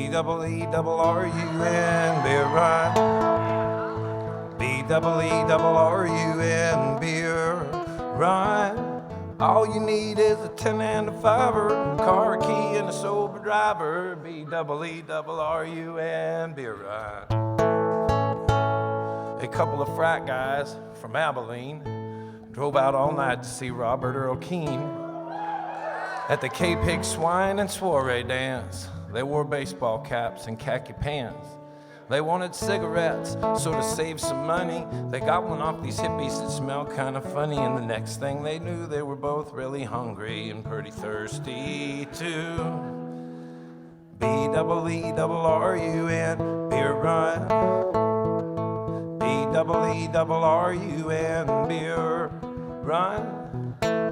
B-double-E-double-R-U-N, beer run. B-double-E-double-R-U-N, beer run. All you need is a 10 and a 5-er, car, a key, and a sober driver. B-double-E-double-R-U-N, beer run. A couple of frat guys from Abilene drove out all night to see Robert Earl Keen at the K-Pig Swine and Soiree dance. They wore baseball caps and khaki pants. They wanted cigarettes, so to save some money, they got one off these hippies that smelled kind of funny, and the next thing they knew, they were both really hungry and pretty thirsty too. B-double-E-double-R-U-N, beer run. B-double-E-double-R-U-N, beer run.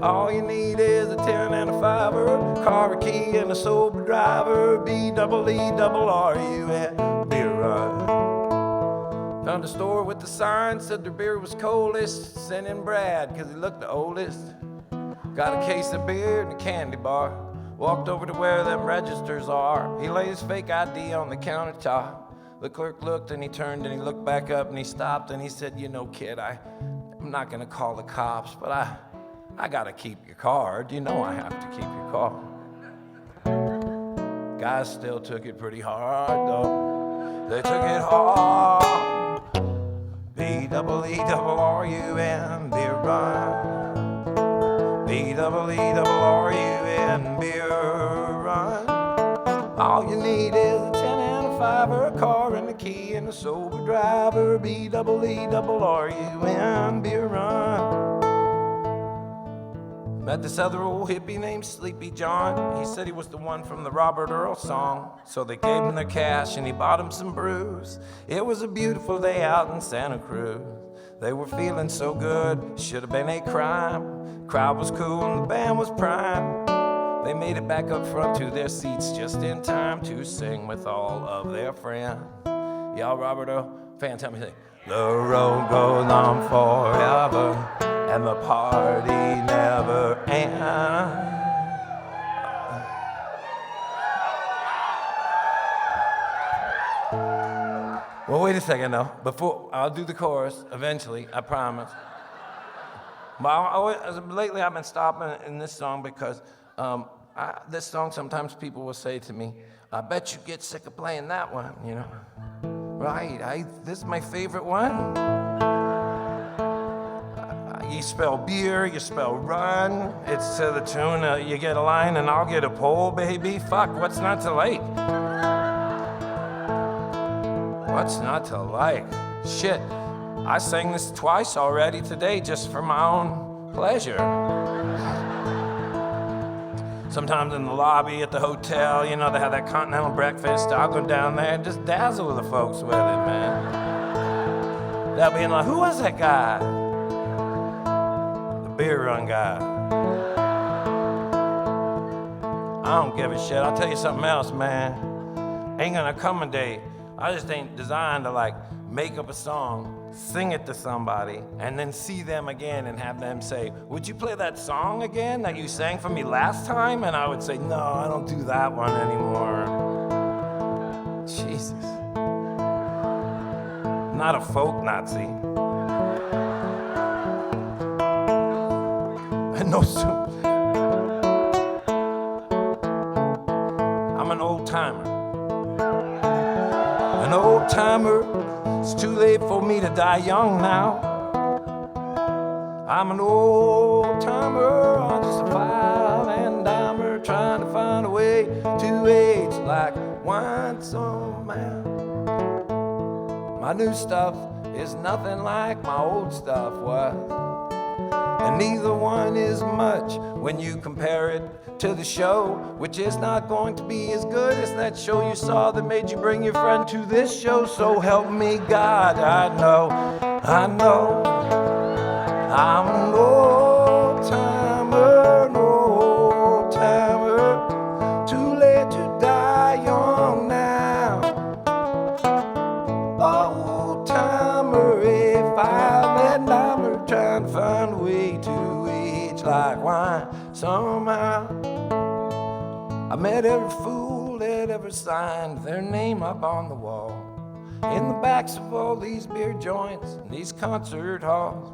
All you need is a 10 and a 5-er, car, a key, and a sober driver. B-double-E-double-R-U-N, beer run. Found a store with the sign, said their beer was coldest. Sent in Brad, cause he looked the oldest. Got a case of beer and a candy bar. Walked over to where them registers are. He laid his fake ID on the countertop. The clerk looked and he turned and he looked back up and he stopped and he said, you know, kid, I'm not gonna call the cops, but I gotta keep your card. You know I have to keep your card. Guys still took it pretty hard, though. They took it hard. B-double-E-double-R-U-N, beer run. B-double-E-double-R-U-N, beer run. All you need is a 10 and a 5-er, a car and a key and a sober driver. B-double-E-double-R-U-N, beer run. Met this other old hippie named Sleepy John. He said he was the one from the Robert Earl song. So they gave him their cash and he bought him some brews. It was a beautiful day out in Santa Cruz. They were feeling so good, should have been a crime. Crowd was cool and the band was prime. They made it back up front to their seats just in time to sing with all of their friends. Y'all Robert Earl fans, help me sing. The road goes on forever and the party never ends. Well, wait a second though. Before I'll do the chorus eventually, I promise. But lately I've been stopping in this song because this song sometimes people will say to me, "I bet you get sick of playing that one," you know. Right? This is my favorite one. You spell beer, you spell run. It's to the tune you get a line and I'll get a pole, baby. Fuck, what's not to like? What's not to like? Shit, I sang this twice already today just for my own pleasure. Sometimes in the lobby at the hotel, you know, they have that continental breakfast. I'll go down there and just dazzle the folks with it, man. They'll be like, who was that guy? Beer run guy. I don't give a shit. I'll tell you something else, man. Ain't gonna come a day. I just ain't designed to like make up a song, sing it to somebody, and then see them again and have them say, would you play that song again that you sang for me last time? And I would say, no, I don't do that one anymore. Jesus. I'm not a folk Nazi. No, I'm an old timer. An old timer. It's too late for me to die young now. I'm an old timer. I'm just a file and dimer trying to find a way to age like wine somehow. My new stuff is nothing like my old stuff was. And neither one is much when you compare it to the show, which is not going to be as good as that show you saw that made you bring your friend to this show. So help me God, I know, I'm an old timer, too late to die young now. Old timer, a five and dimer, trying to find a way to age like wine somehow. I met every fool people that ever signed their name up on the wall in the backs of all these beer joints and these concert halls.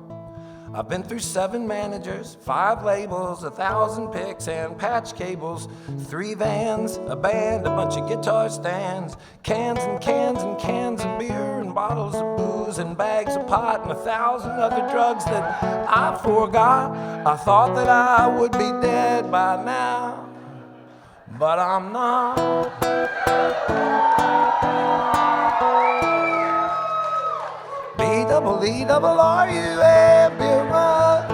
I've been through 7 managers, 5 labels, 1,000 picks and patch cables, 3 vans, a band, a bunch of guitar stands, cans and cans and cans of beer and bottles of booze and bags of pot and 1,000 other drugs that I forgot. I thought that I would be dead by now, but I'm not. B-double-E-double-R-U-A, beer run.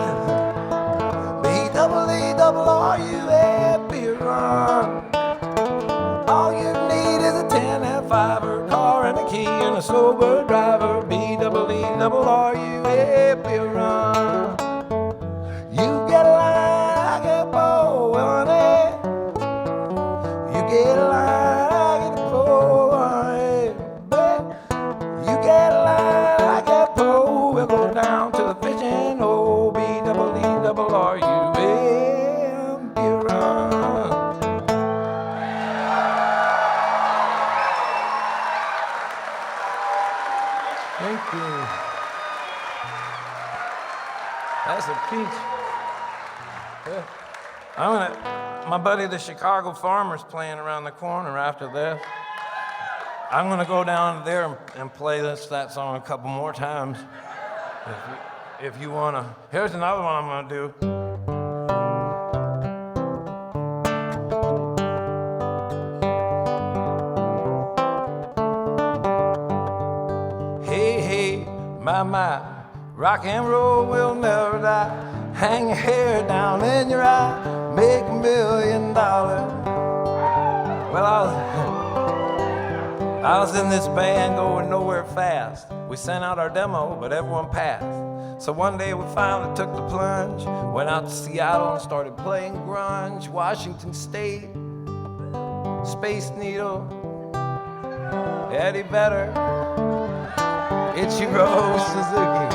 B-double-E-double-R-U-A, beer run. All you need is a 10 and 5er car and a key and a sober driver. B-double-E-double-R-U-A, beer run. You get a line, I get bow, honey. You get a line, I get a bow, honey. You get a line, I get bow. We'll go down to the fishing hole. B-double-E-double-R-U-A, beer run. Thank you. That's a peach. Yeah. My buddy the Chicago Farmer's playing around the corner after this. I'm gonna go down there and play that song a couple more times. If you wanna. Here's another one I'm gonna do. Hey, hey, my, rock and roll will never die. Hang your hair down in your eye, make $1 million. Well, I was in this band going nowhere fast. We sent out our demo, but everyone passed. So one day we finally took the plunge, went out to Seattle and started playing grunge. Washington State, Space Needle, Eddie Vedder, Ichiro Suzuki.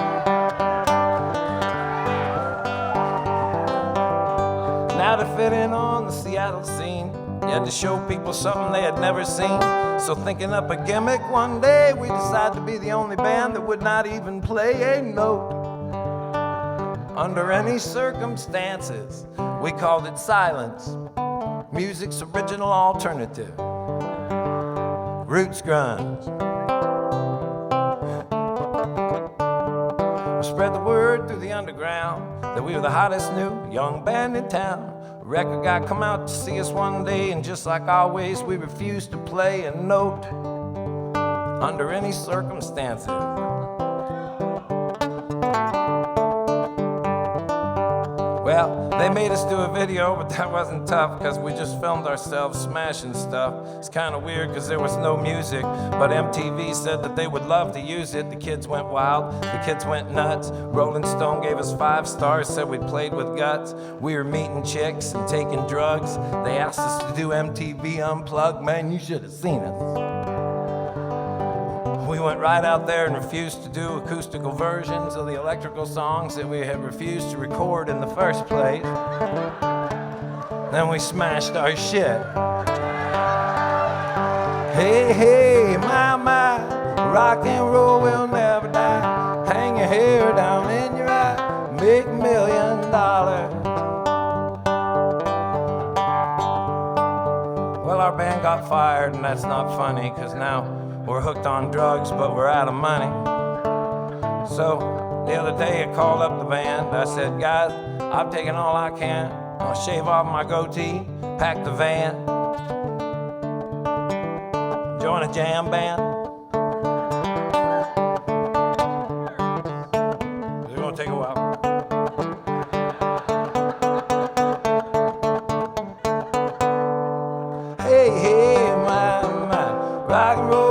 Now to fit in on the Seattle scene, you had to show people something they had never seen. So thinking up a gimmick one day, we decided to be the only band that would not even play a note. Under any circumstances, we called it silence, music's original alternative, roots grunge. We spread the word through the underground that we were the hottest new young band in town. A record guy come out to see us one day, and just like always, we refused to play a note under any circumstances. Well, they made us do a video, but that wasn't tough because we just filmed ourselves smashing stuff. It's kind of weird because there was no music, but MTV said that they would love to use it. The kids went wild, the kids went nuts. Rolling Stone gave us 5 stars, said we played with guts. We were meeting chicks and taking drugs. They asked us to do MTV Unplugged. Man, you should have seen us. We went right out there and refused to do acoustical versions of the electrical songs that we had refused to record in the first place. Then we smashed our shit. Hey, hey, my, rock and roll will never die. Hang your hair down in your eye, make $1 million. Well, our band got fired, and that's not funny, because now we're hooked on drugs, but we're out of money. So the other day I called up the band. I said, guys, I've taken all I can. I'll shave off my goatee, pack the van, join a jam band. It's gonna take a while. Hey, hey, my, rock and roll.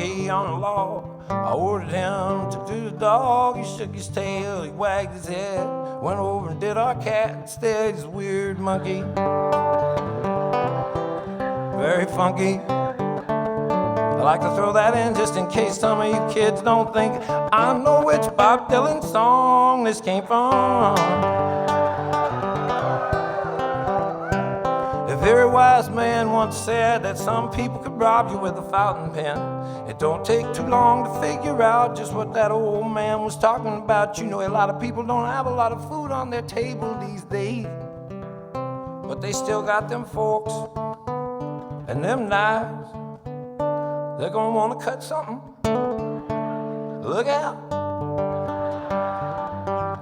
On a log, I ordered him to do the dog. He shook his tail, he wagged his head, went over and did our cat instead. He's a weird monkey, very funky. I like to throw that in just in case some of you kids don't think I know which Bob Dylan song this came from. A very wise man once said that some people could rob you with a fountain pen. It don't take too long to figure out just what that old man was talking about. You know, a lot of people don't have a lot of food on their table these days, but they still got them forks and them knives. They're gonna wanna cut something. Look out.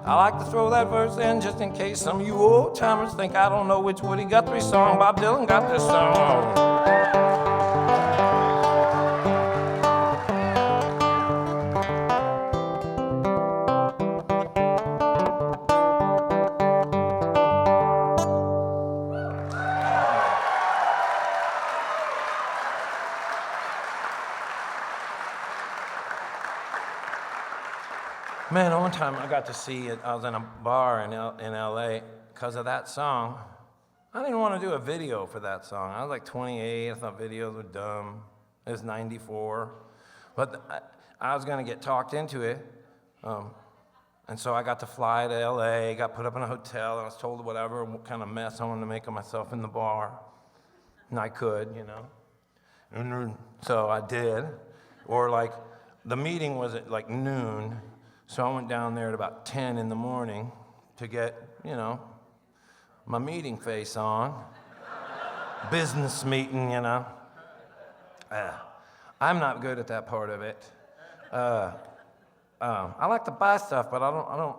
I like to throw that verse in just in case some of you old timers think I don't know which Woody Guthrie song Bob Dylan got this song. Man, one time I got to see it. I was in a bar in LA because of that song. I didn't want to do a video for that song. I was like 28. I thought videos were dumb. It was 94. But I was going to get talked into it. And so I got to fly to LA, got put up in a hotel, and I was told whatever kind of mess I wanted to make of myself in the bar. And I could, you know. And so I did. Or like, the meeting was at like noon. So I went down there at about 10 in the morning to get, you know, my meeting face on. Business meeting, you know. I'm not good at that part of it. I like to buy stuff, but I don't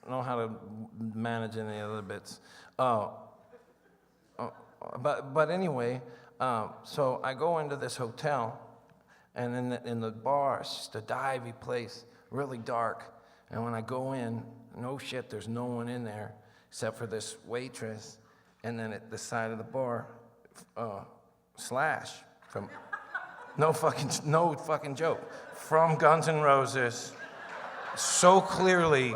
know how to manage any other bits. But anyway, so I go into this hotel, and in the bar, it's just a divey place, really dark. And when I go in, no shit, there's no one in there except for this waitress. And then at the side of the bar, Slash from no fucking joke, from Guns N' Roses, so clearly,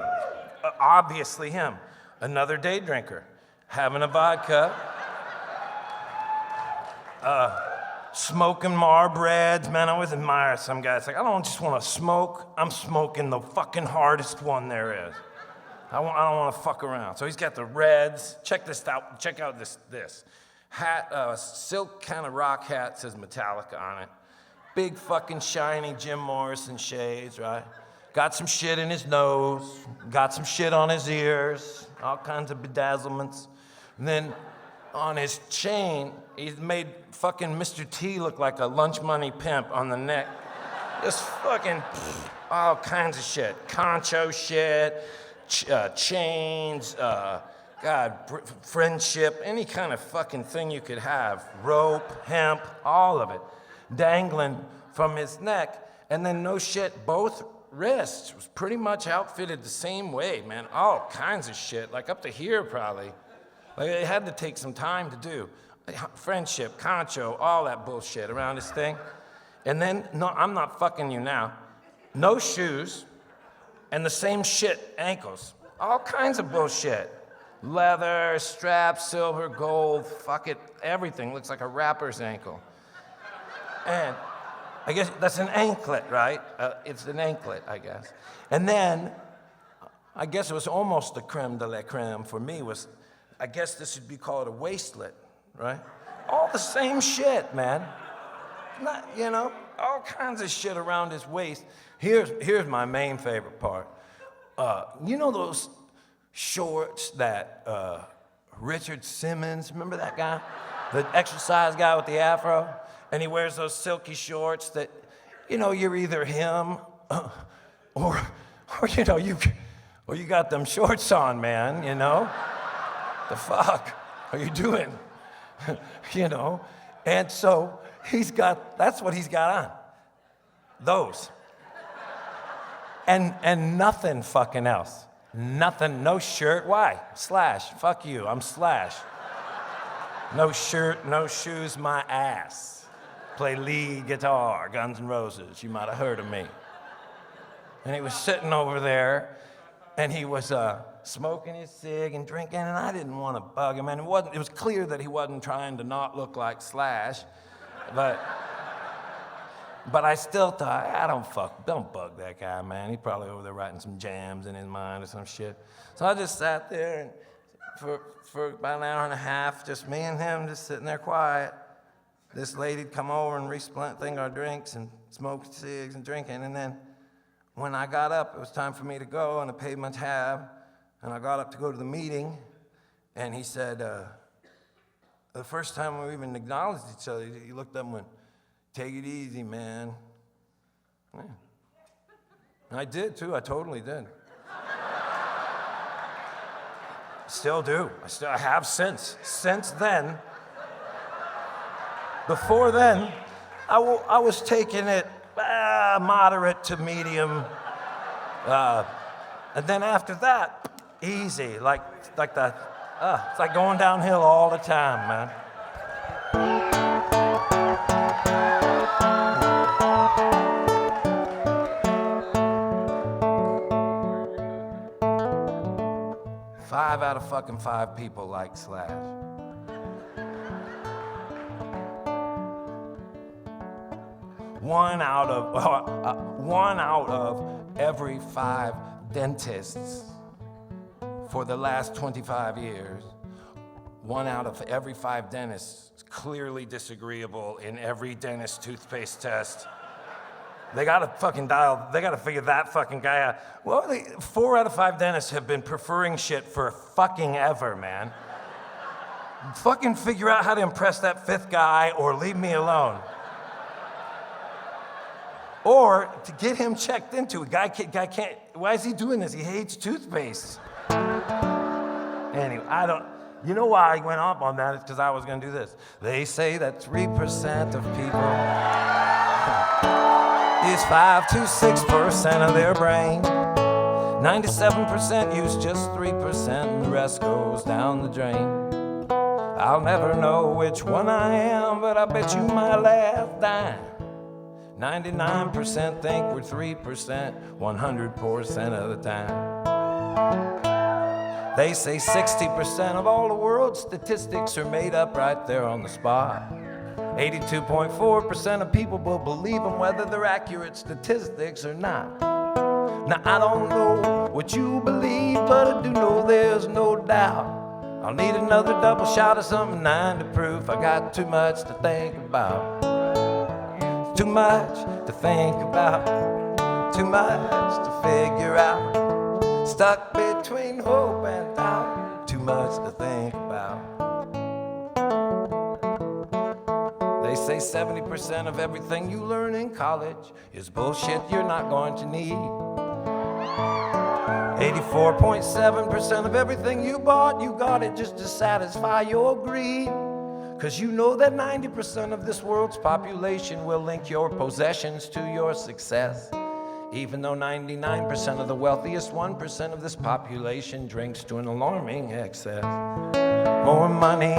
obviously him, another day drinker, having a vodka. Smoking Marbreds, man, I always admire some guys. Like, I don't just want to smoke, I'm smoking the fucking hardest one there is. I don't want to fuck around. So he's got the Reds. Check this out, check out this hat, silk kind of rock hat, says Metallica on it. Big fucking shiny Jim Morrison shades, right? Got some shit in his nose, got some shit on his ears, all kinds of bedazzlements. And then on his chain, he's made fucking Mr. T look like a lunch money pimp on the neck. Just fucking all kinds of shit. Concho shit, chains, friendship, any kind of fucking thing you could have. Rope, hemp, all of it. Dangling from his neck. And then no shit, both wrists was pretty much outfitted the same way, man. All kinds of shit, like up to here probably. Like, it had to take some time to do. Friendship, concho, all that bullshit around this thing. And then, no, I'm not fucking you now. No shoes, and the same shit ankles. All kinds of bullshit. Leather, straps, silver, gold, fuck it, everything looks like a rapper's ankle. And I guess that's an anklet, right? It's an anklet, I guess. And then, I guess it was almost the creme de la creme for me was, I guess this would be called a waistlet, right? All the same shit, man. Not, you know, all kinds of shit around his waist. Here's my main favorite part. You know those shorts that Richard Simmons, remember that guy? The exercise guy with the afro? And he wears those silky shorts that, you know, you're either him or you know, you got them shorts on, man, you know? The fuck are you doing? You know? And so that's what he's got on. Those. And nothing fucking else. Nothing, no shirt. Why? Slash. Fuck you, I'm Slash. No shirt, no shoes, my ass. Play lead guitar, Guns N' Roses. You might have heard of me. And he was sitting over there, and he was smoking his cig and drinking, and I didn't want to bug him. And it was clear that he wasn't trying to not look like Slash, but But I still thought, don't bug that guy, man. He's probably over there writing some jams in his mind or some shit. So I just sat there and for about an hour and a half, just me and him just sitting there quiet. This lady'd come over and thing our drinks and smoke cigs and drinking. And then when I got up, it was time for me to go, and I paid my tab. And I got up to go to the meeting, and he said, the first time we even acknowledged each other, he looked up and went, "Take it easy, man." Yeah. And I did, too. I totally did. Still do. I have since. Since then. Before then, I was taking it moderate to medium. And then after that, easy. Like that. It's like going downhill all the time, man. Five out of fucking 5 people like Slash. One out of every 5 dentists for the last 25 years, 1 out of every 5 dentists is clearly disagreeable in every dentist toothpaste test. They gotta figure that fucking guy out. Well, 4 out of 5 dentists have been preferring shit for fucking ever, man. Fucking figure out how to impress that 5th guy or leave me alone. Or to get him checked into. A guy can't, why is he doing this? He hates toothpaste. Anyway, you know why I went up on that? It's because I was gonna do this. They say that 3% of people is 5 to 6% of their brain. 97% use just 3%, and the rest goes down the drain. I'll never know which one I am, but I bet you my last dime. 99% think we're 3%, 100% of the time. They say 60% of all the world's statistics are made up right there on the spot. 82.4% of people will believe them whether they're accurate statistics or not. Now, I don't know what you believe, but I do know there's no doubt. I'll need another double shot of something 9 to prove I got too much to think about. Too much to think about. Too much to figure out. Stuck between hope and doubt. Too much to think about. They say 70% of everything you learn in college is bullshit you're not going to need. 84.7% of everything you bought, you got it just to satisfy your greed. 'Cause you know that 90% of this world's population will link your possessions to your success. Even though 99% of the wealthiest 1% of this population drinks to an alarming excess. More money,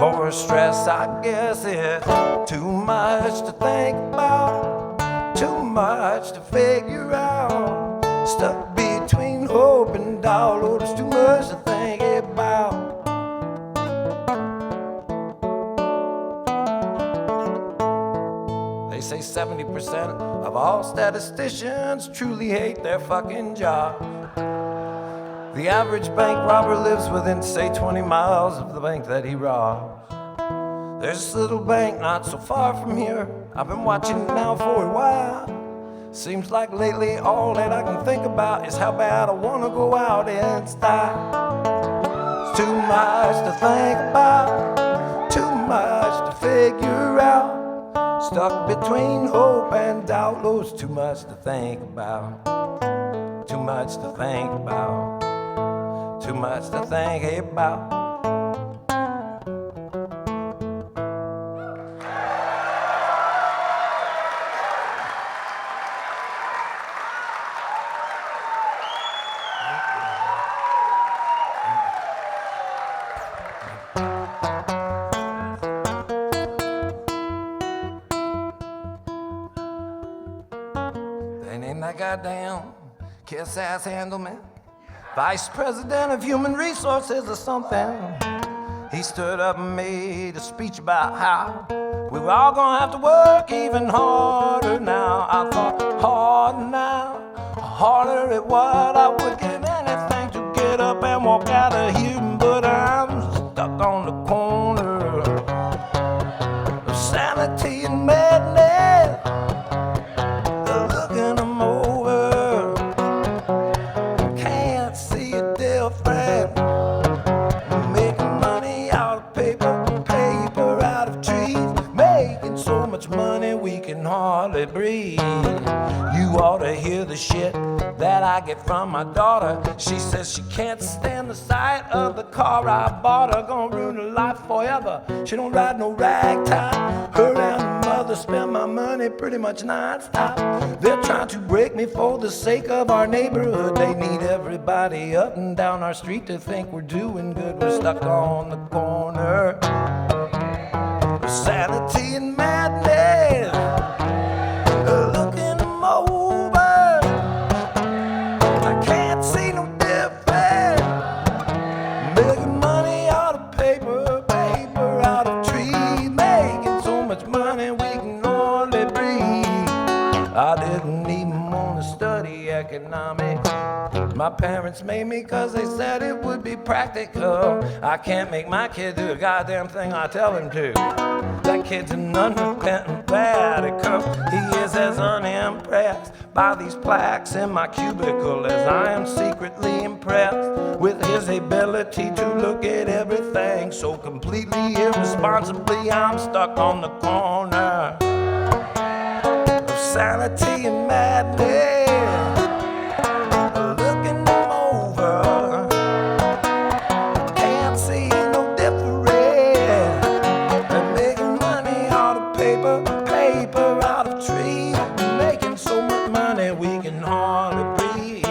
more stress, I guess it's too much to think about, too much to figure out. Stuck between hope and doubt, oh, there's too much to think about. They say 70% of all statisticians truly hate their fucking job. The average bank robber lives within, say, 20 miles of the bank that he robs. There's this little bank not so far from here. I've been watching it now for a while. Seems like lately all that I can think about is how bad I want to go out in style. It's too much to think about, too much to figure out. Stuck between hope and doubt, oh, it's too much to think about. Too much to think about. Too much to think about. Then ain't that goddamn kiss-ass Handelman, Vice President of Human Resources or something. He stood up and made a speech about how We were all gonna have to work even harder now. I thought, hard now, harder at what? I would give anything to get up and walk out of here, but I'm stuck on the corner of sanity and madness. Looking them over, can't see a difference. Making money out of paper, paper out of trees, making so much money we can hardly breathe. You ought to hear the shit that I get from my daughter. She says she can't stand the sight of the car I bought her. Gonna ruin her life forever. She don't ride no ragtime. Her and her mother spend my money pretty much non-stop. They're trying to break me for the sake of our neighborhood. They need everybody up and down our street to think we're doing good. We're stuck on the corner of sanity and madness. Looking them over, I can't see no difference. Making money out of paper, paper out of trees, making so much money we can hardly breathe. I didn't even want to study economics. My parents made me cause they said it would be practical. I can't make my kid do a goddamn thing I tell him to. That kid's an unrepentant radical. He is as unimpressed by these plaques in my cubicle as I am secretly impressed with his ability to look at everything so completely irresponsibly. I'm stuck on the corner of sanity and madness. Looking them over, can't see no difference. They're making money out of paper, paper out of trees, making so much money we can hardly breathe.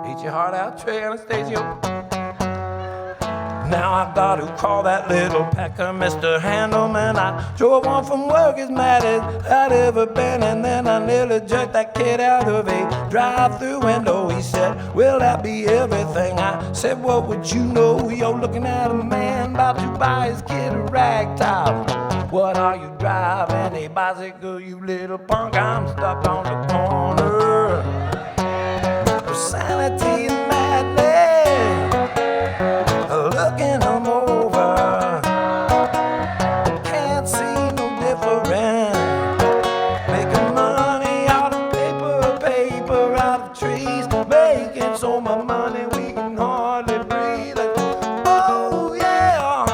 Eat your heart out, Trey Anastasio. Now I've got to call that little pecker Mr. Handelman. I drove on from work as mad as I'd ever been, and then I nearly jerked that kid out of a drive-through window. He said, will that be everything? I said, what would you know? You're looking at a man about to buy his kid a rag top. What are you driving? A bicycle, you little punk? I'm stuck on the corner of sanity and madness. Looking them over, can't see no difference. Making money out of paper, paper out of trees, making so much money we can hardly breathe. Oh yeah,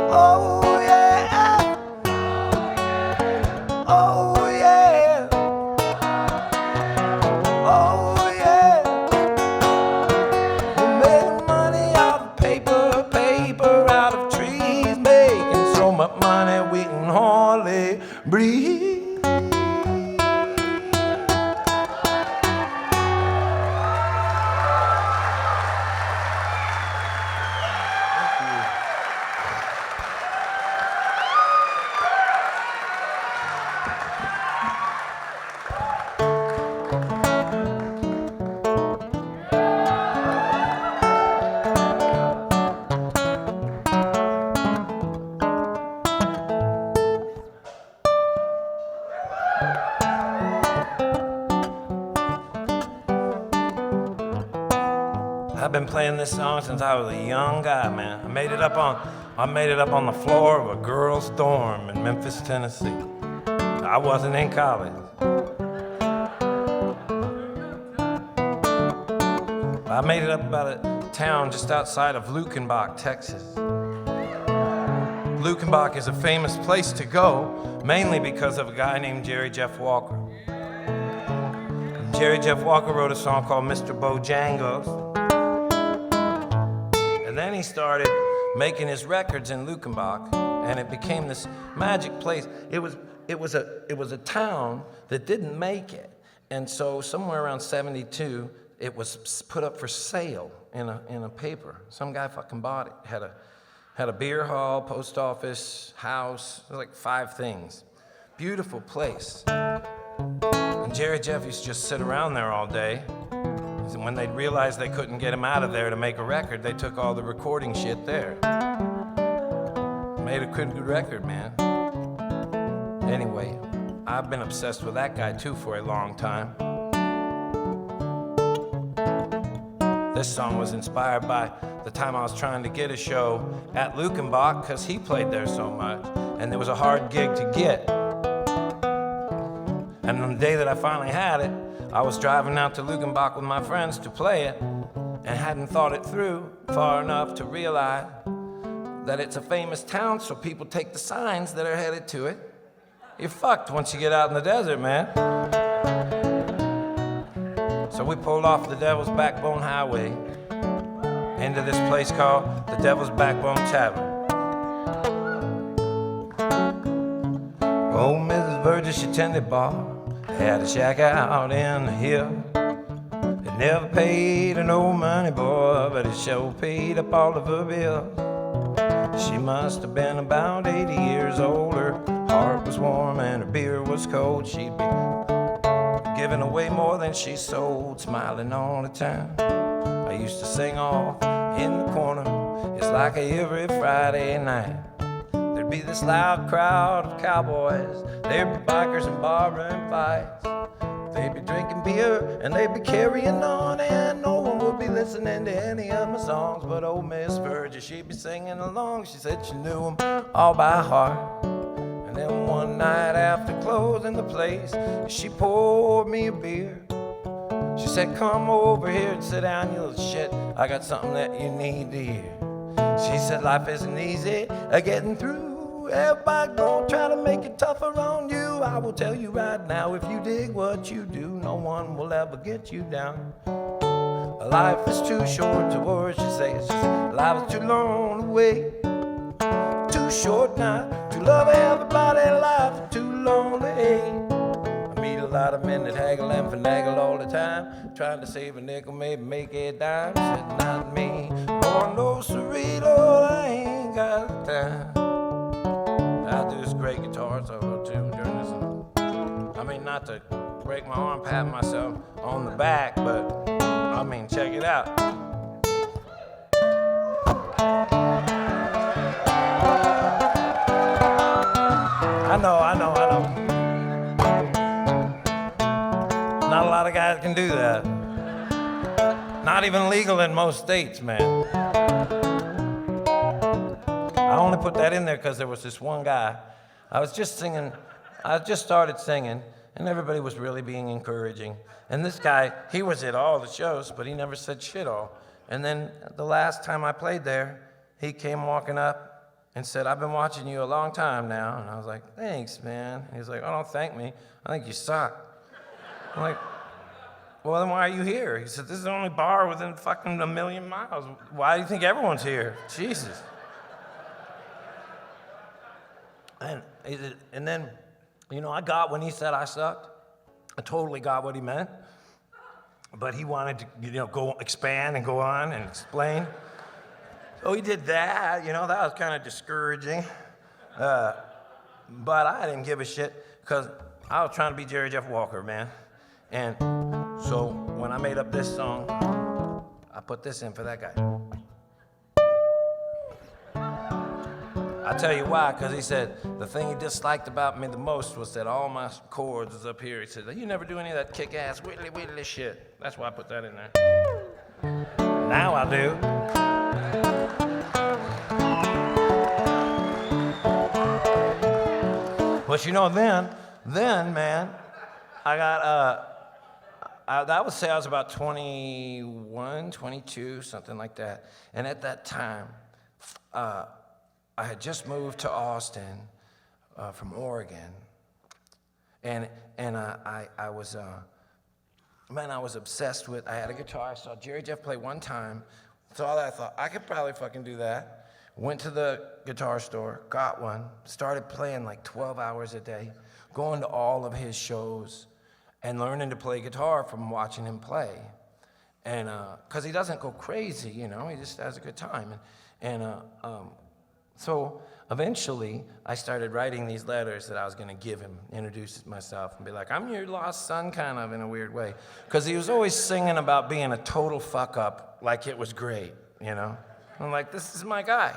oh yeah, oh yeah, oh yeah. Paper out of trees, making so much money we can hardly breathe. I've been playing this song since I was a young guy, man. I made it up on the floor of a girls' dorm in Memphis, Tennessee. I wasn't in college. I made it up about a town just outside of Luckenbach, Texas. Luckenbach is a famous place to go, mainly because of a guy named Jerry Jeff Walker. Jerry Jeff Walker wrote a song called Mr. Bojangles. And then he started making his records in Luckenbach, and it became this magic place. It was a town that didn't make it, and so somewhere around '72, it was put up for sale in a paper. Some guy fucking bought it. Had a beer hall, post office, house. There was like 5 things. Beautiful place. And Jerry Jeff used to just sit around there all day. And when they realized they couldn't get him out of there to make a record, they took all the recording shit there. Made a good record, man. Anyway, I've been obsessed with that guy too for a long time. This song was inspired by the time I was trying to get a show at Luckenbach because he played there so much, and it was a hard gig to get. And on the day that I finally had it, I was driving out to Luckenbach with my friends to play it and hadn't thought it through far enough to realize that it's a famous town, so people take the signs that are headed to it. You're fucked once you get out in the desert, man. So we pulled off the Devil's Backbone Highway into this place called the Devil's Backbone Tavern. Old Mrs. Burgess, she tended bar, had a shack out in the hill. It never paid her no money, boy, but it sure paid up all of her bills. She must have been about 80 years old. Her heart was warm and her beer was cold. She'd be giving away more than she sold, smiling all the time. I used to sing off in the corner. It's like every Friday night. There'd be this loud crowd of cowboys. There'd be bikers and barroom fights. They'd be drinking beer and they'd be carrying on, and no one would be listening to any of my songs. But old Miss Virgil, she'd be singing along. She said she knew them all by heart. And then one night after closing the place, she poured me a beer. She said, come over here and sit down, you little shit. I got something that you need to hear. She said, life isn't easy getting through. Everybody gonna try to make it tougher on you. I will tell you right now, if you dig what you do, no one will ever get you down. Life is too short to worry, she says. Life is too long to wait. Too short not to love everybody. Life is too long to hate. I meet a lot of men that haggle and finagle all the time, trying to save a nickel, maybe make a dime. Said, not me. Lord knows, sweet Lord, I ain't got the time. I do this great guitar solo too during this. I mean, not to break my arm, pat myself on the back, but I mean, check it out. I know. Not a lot of guys can do that. Not even legal in most states, man. I only put that in there because there was this one guy. I just started singing, and everybody was really being encouraging. And this guy, he was at all the shows, but he never said shit all. And then the last time I played there, he came walking up and said, I've been watching you a long time now. And I was like, thanks, man. He's like, oh, don't thank me. I think you suck. I'm like, well, then why are you here? He said, this is the only bar within fucking 1,000,000 miles. Why do you think everyone's here? Jesus. And then, I got when he said I sucked. I totally got what he meant. But he wanted to, go expand and go on and explain. So he did that. That was kind of discouraging. But I didn't give a shit because I was trying to be Jerry Jeff Walker, man. And so when I made up this song, I put this in for that guy. I'll tell you why, because he said the thing he disliked about me the most was that all my chords was up here. He said, you never do any of that kick-ass widdly shit. That's why I put that in there. Now I do. But then, man, I got, that would say I was about 21, 22, something like that. And at that time, I had just moved to Austin from Oregon, and I was obsessed with. I had a guitar. I saw Jerry Jeff play one time. Saw that. I thought I could probably fucking do that. Went to the guitar store, got one, started playing like 12 hours a day, going to all of his shows, and learning to play guitar from watching him play. And because he doesn't go crazy, he just has a good time. And So eventually, I started writing these letters that I was going to give him, introduce myself, and be like, I'm your lost son, kind of, in a weird way. Because he was always singing about being a total fuck-up, like it was great, you know? I'm like, this is my guy.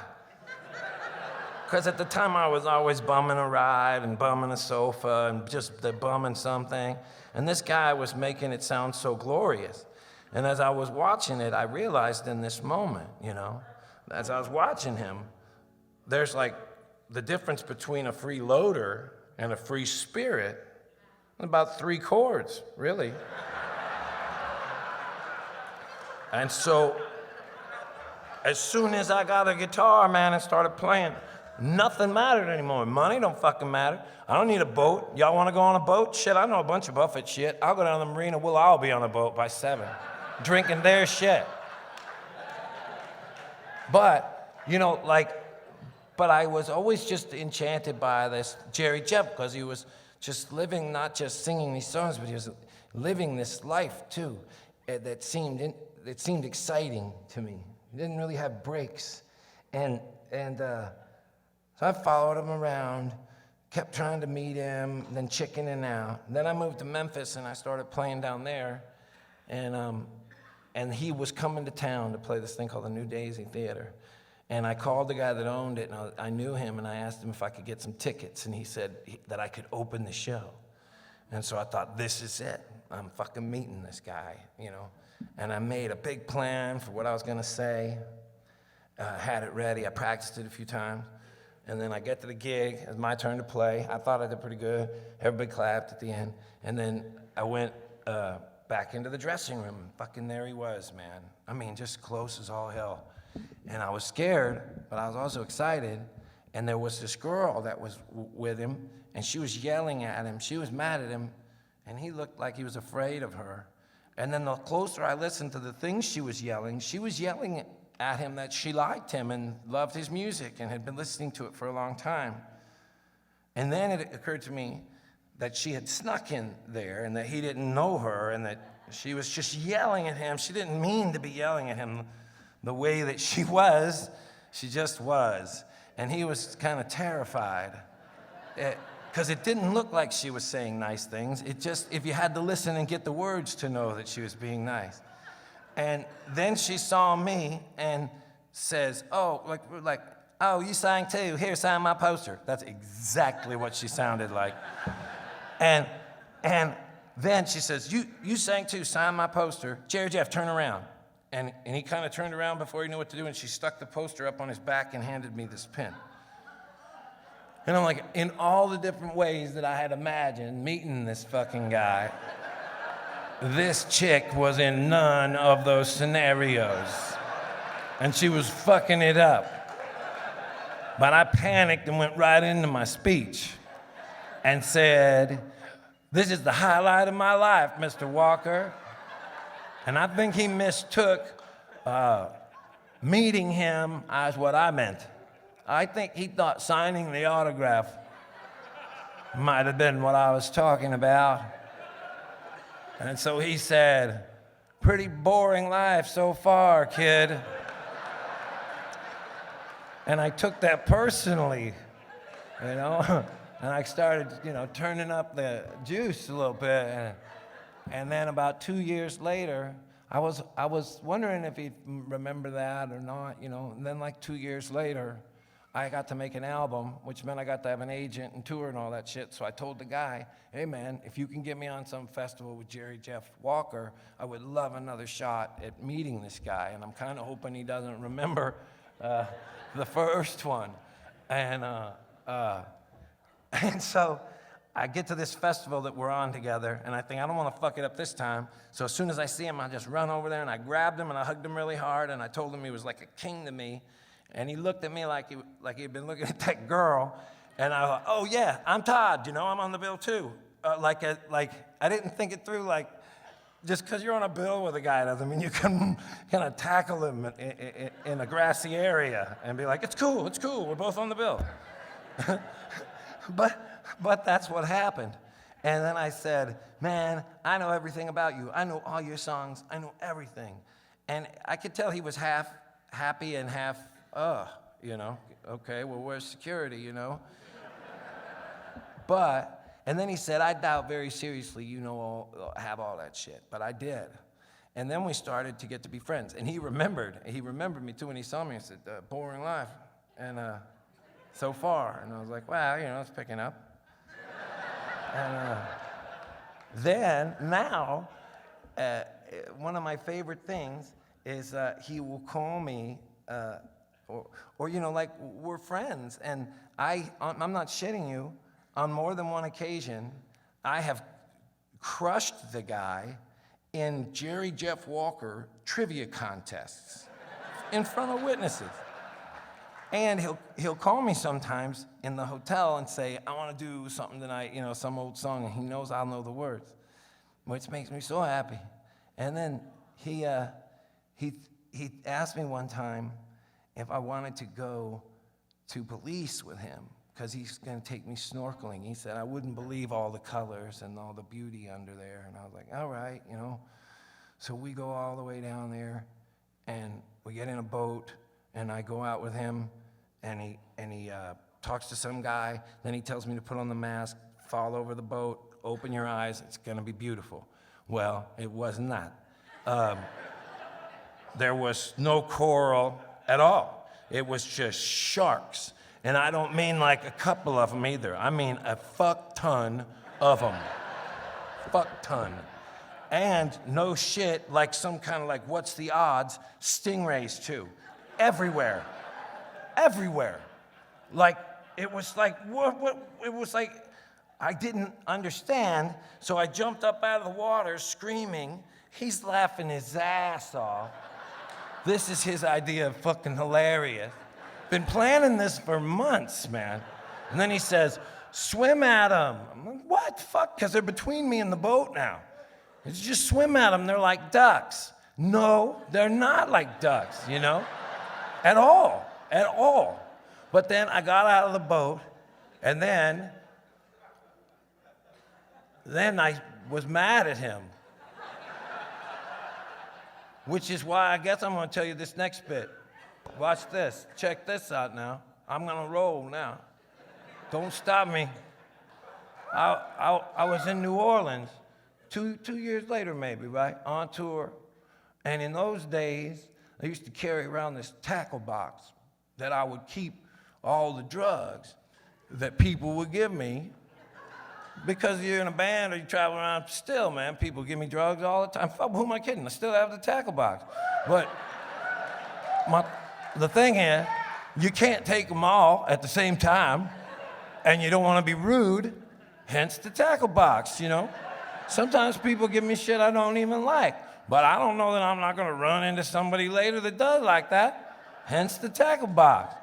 Because at the time, I was always bumming a ride and bumming a sofa and just bumming something. And this guy was making it sound so glorious. And as I was watching it, I realized in this moment, you know, as I was watching him, there's like the difference between a freeloader and a free spirit, about 3 chords, really. And so, as soon as I got a guitar, man, and started playing, nothing mattered anymore. Money don't fucking matter. I don't need a boat. Y'all want to go on a boat? Shit, I know a bunch of Buffett shit. I'll go down to the marina. We'll all be on a boat by 7, drinking their shit. But, you know, but I was always just enchanted by this Jerry Jeff, because he was just living, not just singing these songs, but he was living this life too, that seemed exciting to me. He didn't really have breaks. So I followed him around, kept trying to meet him, then chickening out. Then I moved to Memphis and I started playing down there. And he was coming to town to play this thing called the New Daisy Theater. And I called the guy that owned it, and I knew him, and I asked him if I could get some tickets, and he said that I could open the show. And so I thought, this is it. I'm fucking meeting this guy, you know. And I made a big plan for what I was gonna say. Had it ready. I practiced it a few times. And then I get to the gig. It was my turn to play. I thought I did pretty good. Everybody clapped at the end. And then I went back into the dressing room. And fucking there he was, man. I mean, just close as all hell. And I was scared, but I was also excited. And there was this girl that was with him, and she was yelling at him. She was mad at him, and he looked like he was afraid of her. And then the closer I listened to the things she was yelling at him that she liked him and loved his music and had been listening to it for a long time. And then it occurred to me that she had snuck in there and that he didn't know her and that she was just yelling at him. She didn't mean to be yelling at him the way that she was. She just was. And he was kind of terrified because it didn't look like she was saying nice things. It just, if you had to listen and get the words to know that she was being nice. And then she saw me and says, oh, oh, you sang too. Here, sign my poster. That's exactly what she sounded like. And then she says, you sang too, sign my poster. Jerry Jeff, turn around. And he kind of turned around before he knew what to do, and she stuck the poster up on his back and handed me this pin. And I'm like, in all the different ways that I had imagined meeting this fucking guy, this chick was in none of those scenarios. And she was fucking it up. But I panicked and went right into my speech and said, this is the highlight of my life, Mr. Walker. And I think he mistook meeting him as what I meant. I think he thought signing the autograph might have been what I was talking about. And so he said, pretty boring life so far, kid. And I took that personally, you know? And I started, turning up the juice a little bit. And then about 2 years later, I was wondering if he'd remember that or not, And then 2 years later, I got to make an album, which meant I got to have an agent and tour and all that shit. So I told the guy, hey man, if you can get me on some festival with Jerry Jeff Walker, I would love another shot at meeting this guy. And I'm kind of hoping he doesn't remember the first one. And so I get to this festival that we're on together, and I think, I don't want to fuck it up this time. So as soon as I see him, I just run over there, and I grabbed him, and I hugged him really hard, and I told him he was like a king to me. And he looked at me like he'd been looking at that girl. And I thought, oh, yeah, I'm Todd. I'm on the bill, too. I didn't think it through, just because you're on a bill with a guy doesn't mean you can kind of tackle him in a grassy area and be like, it's cool, we're both on the bill. But that's what happened. And then I said, man, I know everything about you. I know all your songs. I know everything. And I could tell he was half happy and half, Okay, well, where's security, you know? And then he said, I doubt very seriously you have all that shit, but I did. And then we started to get to be friends. And he remembered me too when he saw me. He said, boring life, and so far. And I was like, wow, it's picking up. And then, now, one of my favorite things is he will call me, or like, we're friends. And I'm not shitting you, on more than one occasion, I have crushed the guy in Jerry Jeff Walker trivia contests in front of witnesses. And he'll call me sometimes in the hotel and say, I want to do something tonight, some old song, and he knows I'll know the words, which makes me so happy. And then he asked me one time if I wanted to go to Belize with him, because he's going to take me snorkeling. He said I wouldn't believe all the colors and all the beauty under there. And I was like, all right, So we go all the way down there, and we get in a boat, and I go out with him, and he talks to some guy. Then he tells me to put on the mask, fall over the boat, open your eyes, it's going to be beautiful. Well, it was not. There was no coral at all. It was just sharks. And I don't mean like a couple of them either. I mean a fuck ton of them. Fuck ton. And no shit, like some kind of like, what's the odds? Stingrays too. Everywhere. Everywhere. Like, it was like, it was like, I didn't understand, so I jumped up out of the water screaming. He's laughing his ass off. This is his idea of fucking hilarious. Been planning this for months, man. And then he says, swim at them. I'm like, what? Fuck, because they're between me and the boat now. It's just swim at them, they're like ducks. No, they're not like ducks, At all, at all. But then I got out of the boat, and then I was mad at him. Which is why I guess I'm gonna tell you this next bit. Watch this, check this out now. I'm gonna roll now. Don't stop me. I was in New Orleans, two years later maybe, right? On tour. And in those days, I used to carry around this tackle box that I would keep all the drugs that people would give me. Because you're in a band or you travel around, still, man, people give me drugs all the time. Fuck, who am I kidding? I still have the tackle box. But the thing is, you can't take them all at the same time, and you don't want to be rude, hence the tackle box, Sometimes people give me shit I don't even like, but I don't know that I'm not going to run into somebody later that does like that, hence the tackle box.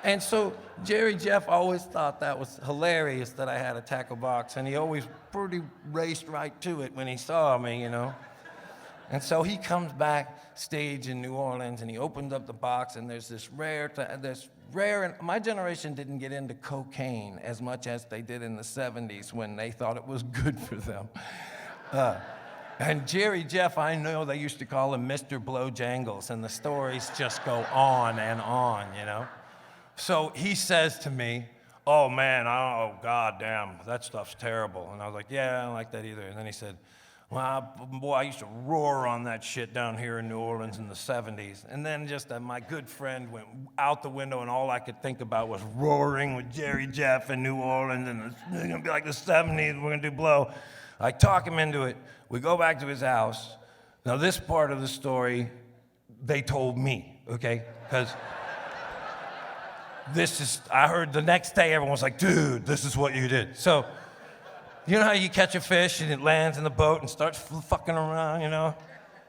And so Jerry Jeff always thought that was hilarious that I had a tackle box, and he always pretty raced right to it when he saw me, And so he comes backstage in New Orleans, and he opens up the box, and there's this rare, and my generation didn't get into cocaine as much as they did in the 70s when they thought it was good for them. And Jerry Jeff, I know they used to call him Mr. Bojangles, and the stories just go on and on, So he says to me, oh man, goddamn, that stuff's terrible. And I was like, yeah, I don't like that either. And then he said, well, boy, I used to roar on that shit down here in New Orleans in the 70s. And then just my good friend went out the window, and all I could think about was roaring with Jerry Jeff in New Orleans, and it's gonna be like the 70s, we're gonna do blow. I talk him into it. We go back to his house. Now this part of the story, they told me, okay? Because I heard the next day, everyone was like, dude, this is what you did. So, you know how you catch a fish and it lands in the boat and starts fucking around,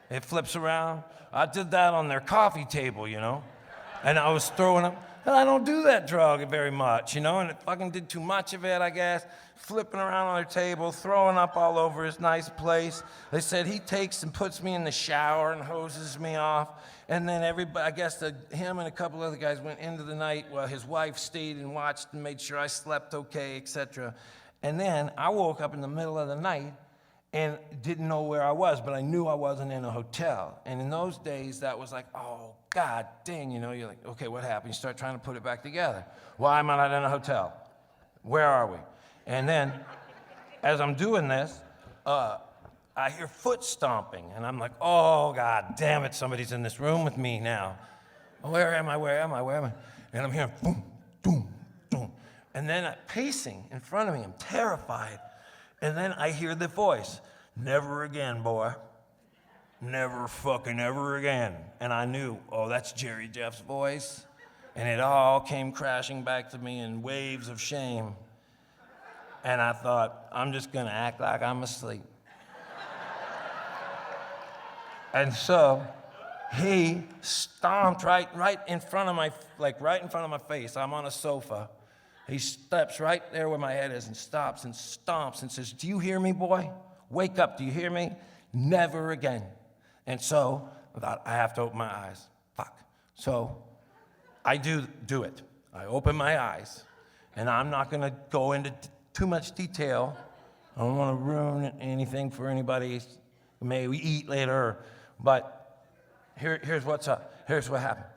It flips around. I did that on their coffee table, And I was throwing them. And I don't do that drug very much, And it fucking did too much of it, I guess. Flipping around on their table, throwing up all over his nice place. They said he takes and puts me in the shower and hoses me off. And then everybody, I guess him and a couple other guys went into the night while his wife stayed and watched and made sure I slept okay, etc. And then I woke up in the middle of the night, and didn't know where I was, but I knew I wasn't in a hotel. And in those days, that was like, oh, God dang, you know, you're like, okay, what happened? You start trying to put it back together. Why am I not in a hotel? Where are we? And then, as I'm doing this, I hear foot stomping, and I'm like, oh, God damn it, somebody's in this room with me now. Where am I, where am I, where am I? And I'm hearing boom, boom, boom. And then pacing in front of me, I'm terrified. And then I hear the voice, never again, boy. Never fucking ever again. And I knew, oh, that's Jerry Jeff's voice. And it all came crashing back to me in waves of shame. And I thought, I'm just gonna act like I'm asleep. And so he stomped right in front of my face. I'm on a sofa. He steps right there where my head is and stops and stomps and says, do you hear me, boy? Wake up, do you hear me? Never again. And so I thought, I have to open my eyes. Fuck. So I do it. I open my eyes, and I'm not gonna go into too much detail. I don't wanna ruin anything for anybody who may eat later, but here's what's up. Here's what happened.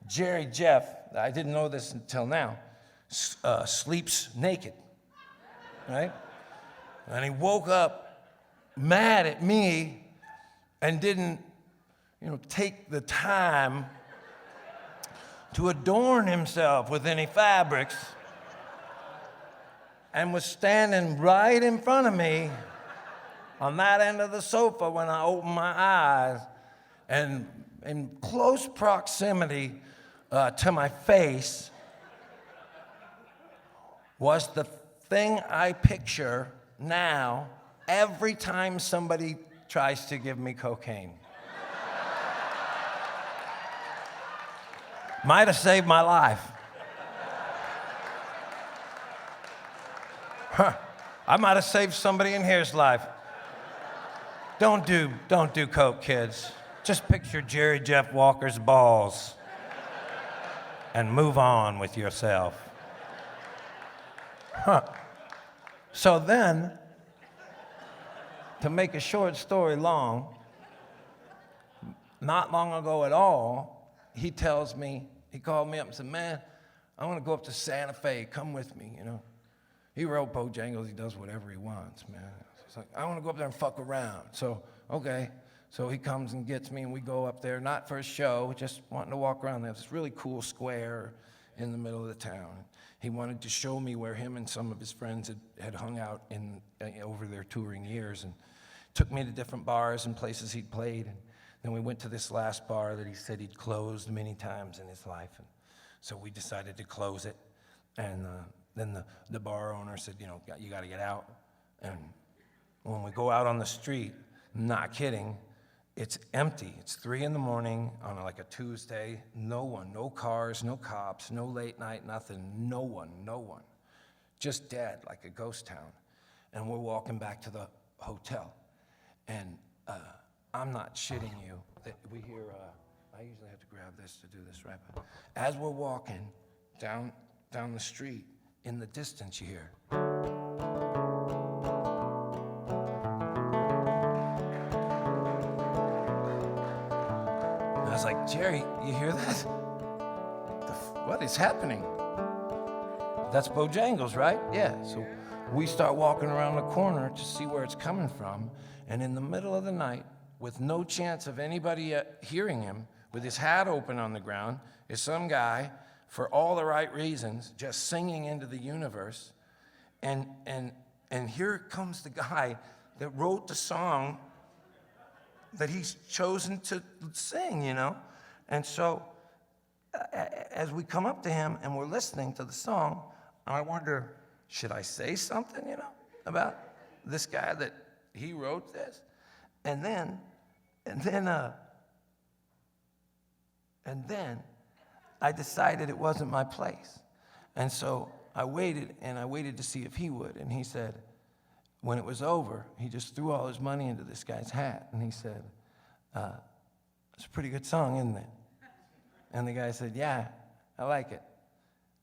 Jerry Jeff, I didn't know this until now, sleeps naked, right? And he woke up mad at me and didn't, take the time to adorn himself with any fabrics, and was standing right in front of me on that end of the sofa when I opened my eyes, and in close proximity to my face was the thing I picture now every time somebody tries to give me cocaine. Might have saved my life. I might have saved somebody in here's life. Don't do coke, kids. Just picture Jerry Jeff Walker's balls and move on with yourself. So then, to make a short story long, not long ago at all, he tells me, he called me up and said, man, I want to go up to Santa Fe, come with me, He wrote Bojangles, he does whatever he wants, man. It's like, I want to go up there and fuck around. So, okay. So he comes and gets me, and we go up there, not for a show, just wanting to walk around. There's this really cool square in the middle of the town. He wanted to show me where him and some of his friends had hung out over their touring years, and took me to different bars and places he'd played. And then we went to this last bar that he said he'd closed many times in his life. And so we decided to close it. And then the bar owner said, you got to get out. And when we go out on the street, not kidding, it's empty. It's 3 a.m. on like a Tuesday. No one, no cars, no cops, no late night, nothing. No one. Just dead, like a ghost town. And we're walking back to the hotel. And I'm not shitting you. We hear, I usually have to grab this to do this, right? But as we're walking down the street, in the distance you hear. I was like, Jerry, you hear that? What is happening? That's Bojangles, right? Yeah. So we start walking around the corner to see where it's coming from, and in the middle of the night, with no chance of anybody hearing him, with his hat open on the ground, is some guy, for all the right reasons, just singing into the universe. And here comes the guy that wrote the song that he's chosen to sing, And so as we come up to him and we're listening to the song, I wonder, should I say something, about this guy that he wrote this? And then I decided it wasn't my place. And so I waited to see if he would. And he said, when it was over, he just threw all his money into this guy's hat. And he said, it's a pretty good song, isn't it? And the guy said, yeah, I like it.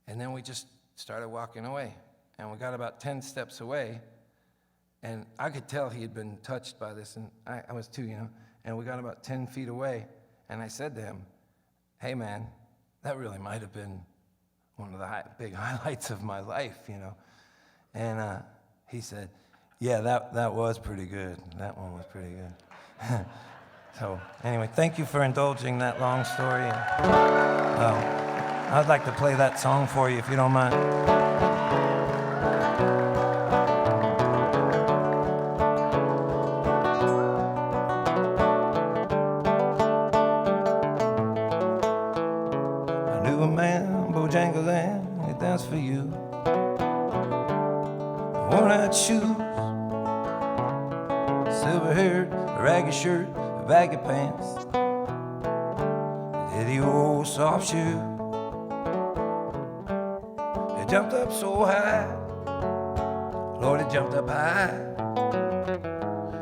And then we just started walking away. And we got about 10 steps away. And I could tell he had been touched by this, and I was too, and we got about 10 feet away, and I said to him, hey man, that really might have been one of the big highlights of my life, And he said, yeah, that was pretty good. That one was pretty good. So anyway, thank you for indulging that long story. I'd like to play that song for you if you don't mind. I knew a man, Bojangles, and he danced for you. Worn-out shoes, silver-haired, a ragged shirt, baggy pants, the old soft shoe. He jumped up so high, Lord, he jumped up high,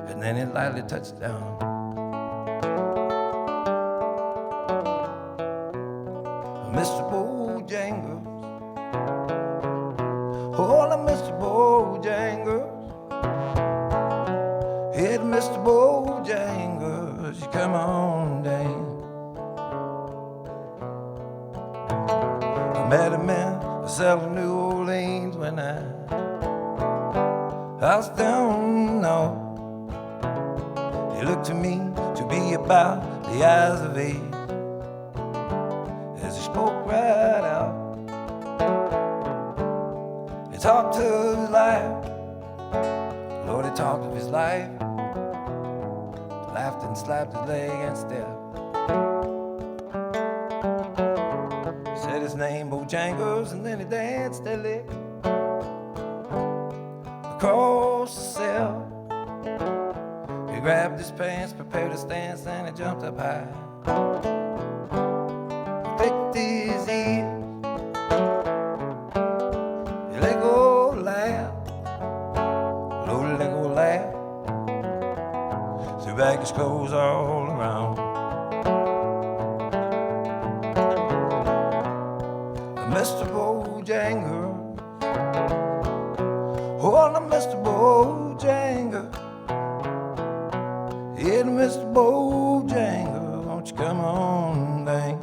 and then he lightly touched down. Mr. Bojangles, oh, Mr. Bojangles, hit Mr. Bojangles, you come on down. I met a man selling New Orleans when I was down now. He looked to me to be about the eyes of age as he spoke right out. He talked of his life, Lord, he talked of his life. Laughed and slapped his leg and stepped. He said his name, Bojangles, and then he danced a lick across the cell. He grabbed his pants, prepared to stance, and he jumped up high. He picked his ears, he let go laugh, Lord, let go laugh. Threw back his clothes all around. Mr. Bojangles, oh, now Mr. Bojangles, yeah, Mr. Bojangles, won't you come on down?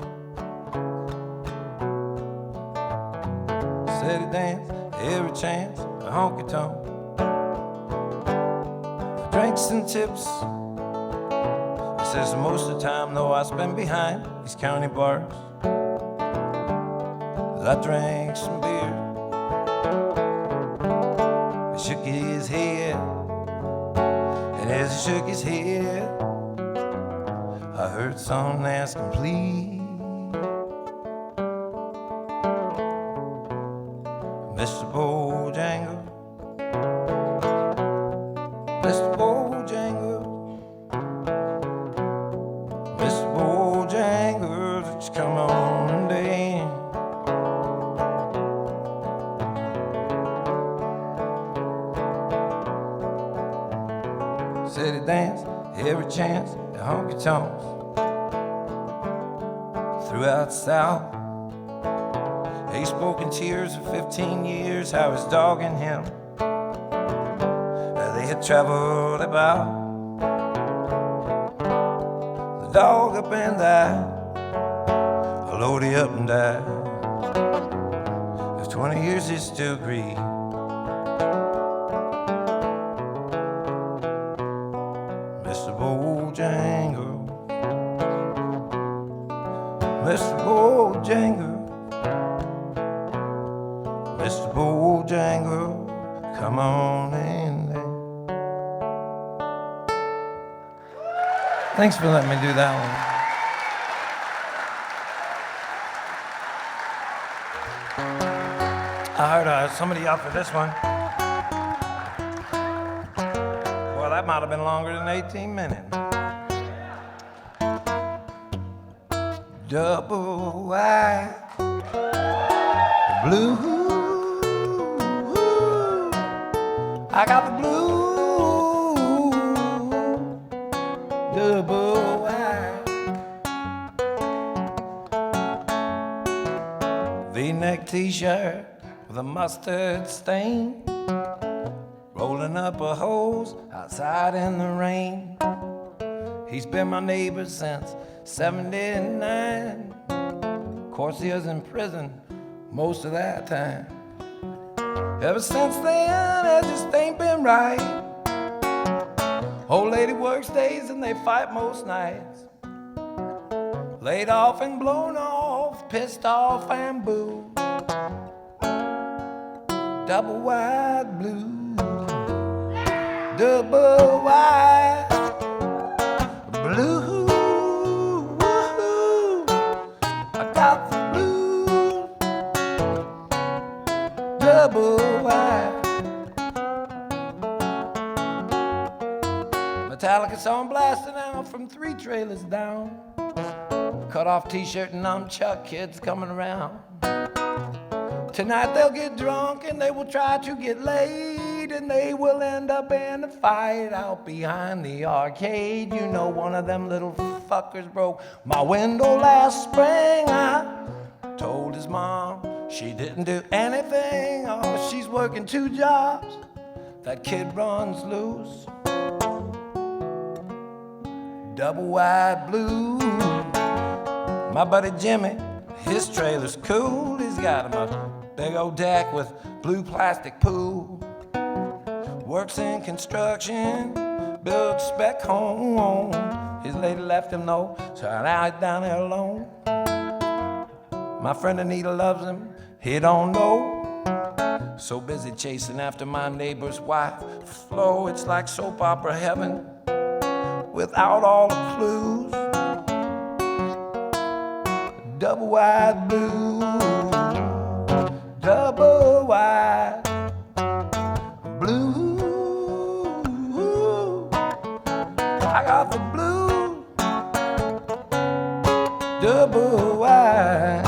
Said he danced every chance, a honky-tonk, drinks and tips. Says most of the time, though, I spend behind these county bars. I drank some beer. He shook his head, and as he shook his head, I heard someone ask him, please, Mr. Bojangles, Mr. Bojangles, Mr. Bojangles, would you come on down? Said he danced every chance the honky-tonks throughout the South. He spoke in tears for 15 years how his dog and him they had traveled about. The dog up and died, the Lordy up and died. For 20 years he still grieved. Mr. Bojangles, Mr. Bojangles, Mr. Bojangles, come on in there. Thanks for letting me do that one. I heard somebody offer this one. Well, that might have been longer than 18 minutes. Doublewide Blues. I got the blues. Doublewide V-neck t-shirt with a mustard stain, rolling up a hose outside in the rain. He's been my neighbor since 79. Of course he was in prison most of that time. Ever since then, it just ain't been right. Old lady works days and they fight most nights. Laid off and blown off, pissed off and booed. Doublewide blues, doublewide blues. I got the blues, doublewide. Metallica song blasting out from 3 trailers down. Cut off t-shirt and nunchuck kids coming around. Tonight they'll get drunk and they will try to get laid, and they will end up in a fight out behind the arcade. You know, one of them little fuckers broke my window last spring. I told his mom she didn't do anything. Oh, she's working 2 jobs. That kid runs loose. Doublewide blues. My buddy Jimmy, his trailer's cool. He's got him a big old deck with blue plastic pool. Works in construction, builds spec home. His lady left him though, so now he's down there alone. My friend Anita loves him, he don't know. So busy chasing after my neighbor's wife. Flo, it's like soap opera heaven without all the clues. Doublewide blues, doublewide blues. I got the blues, doublewide.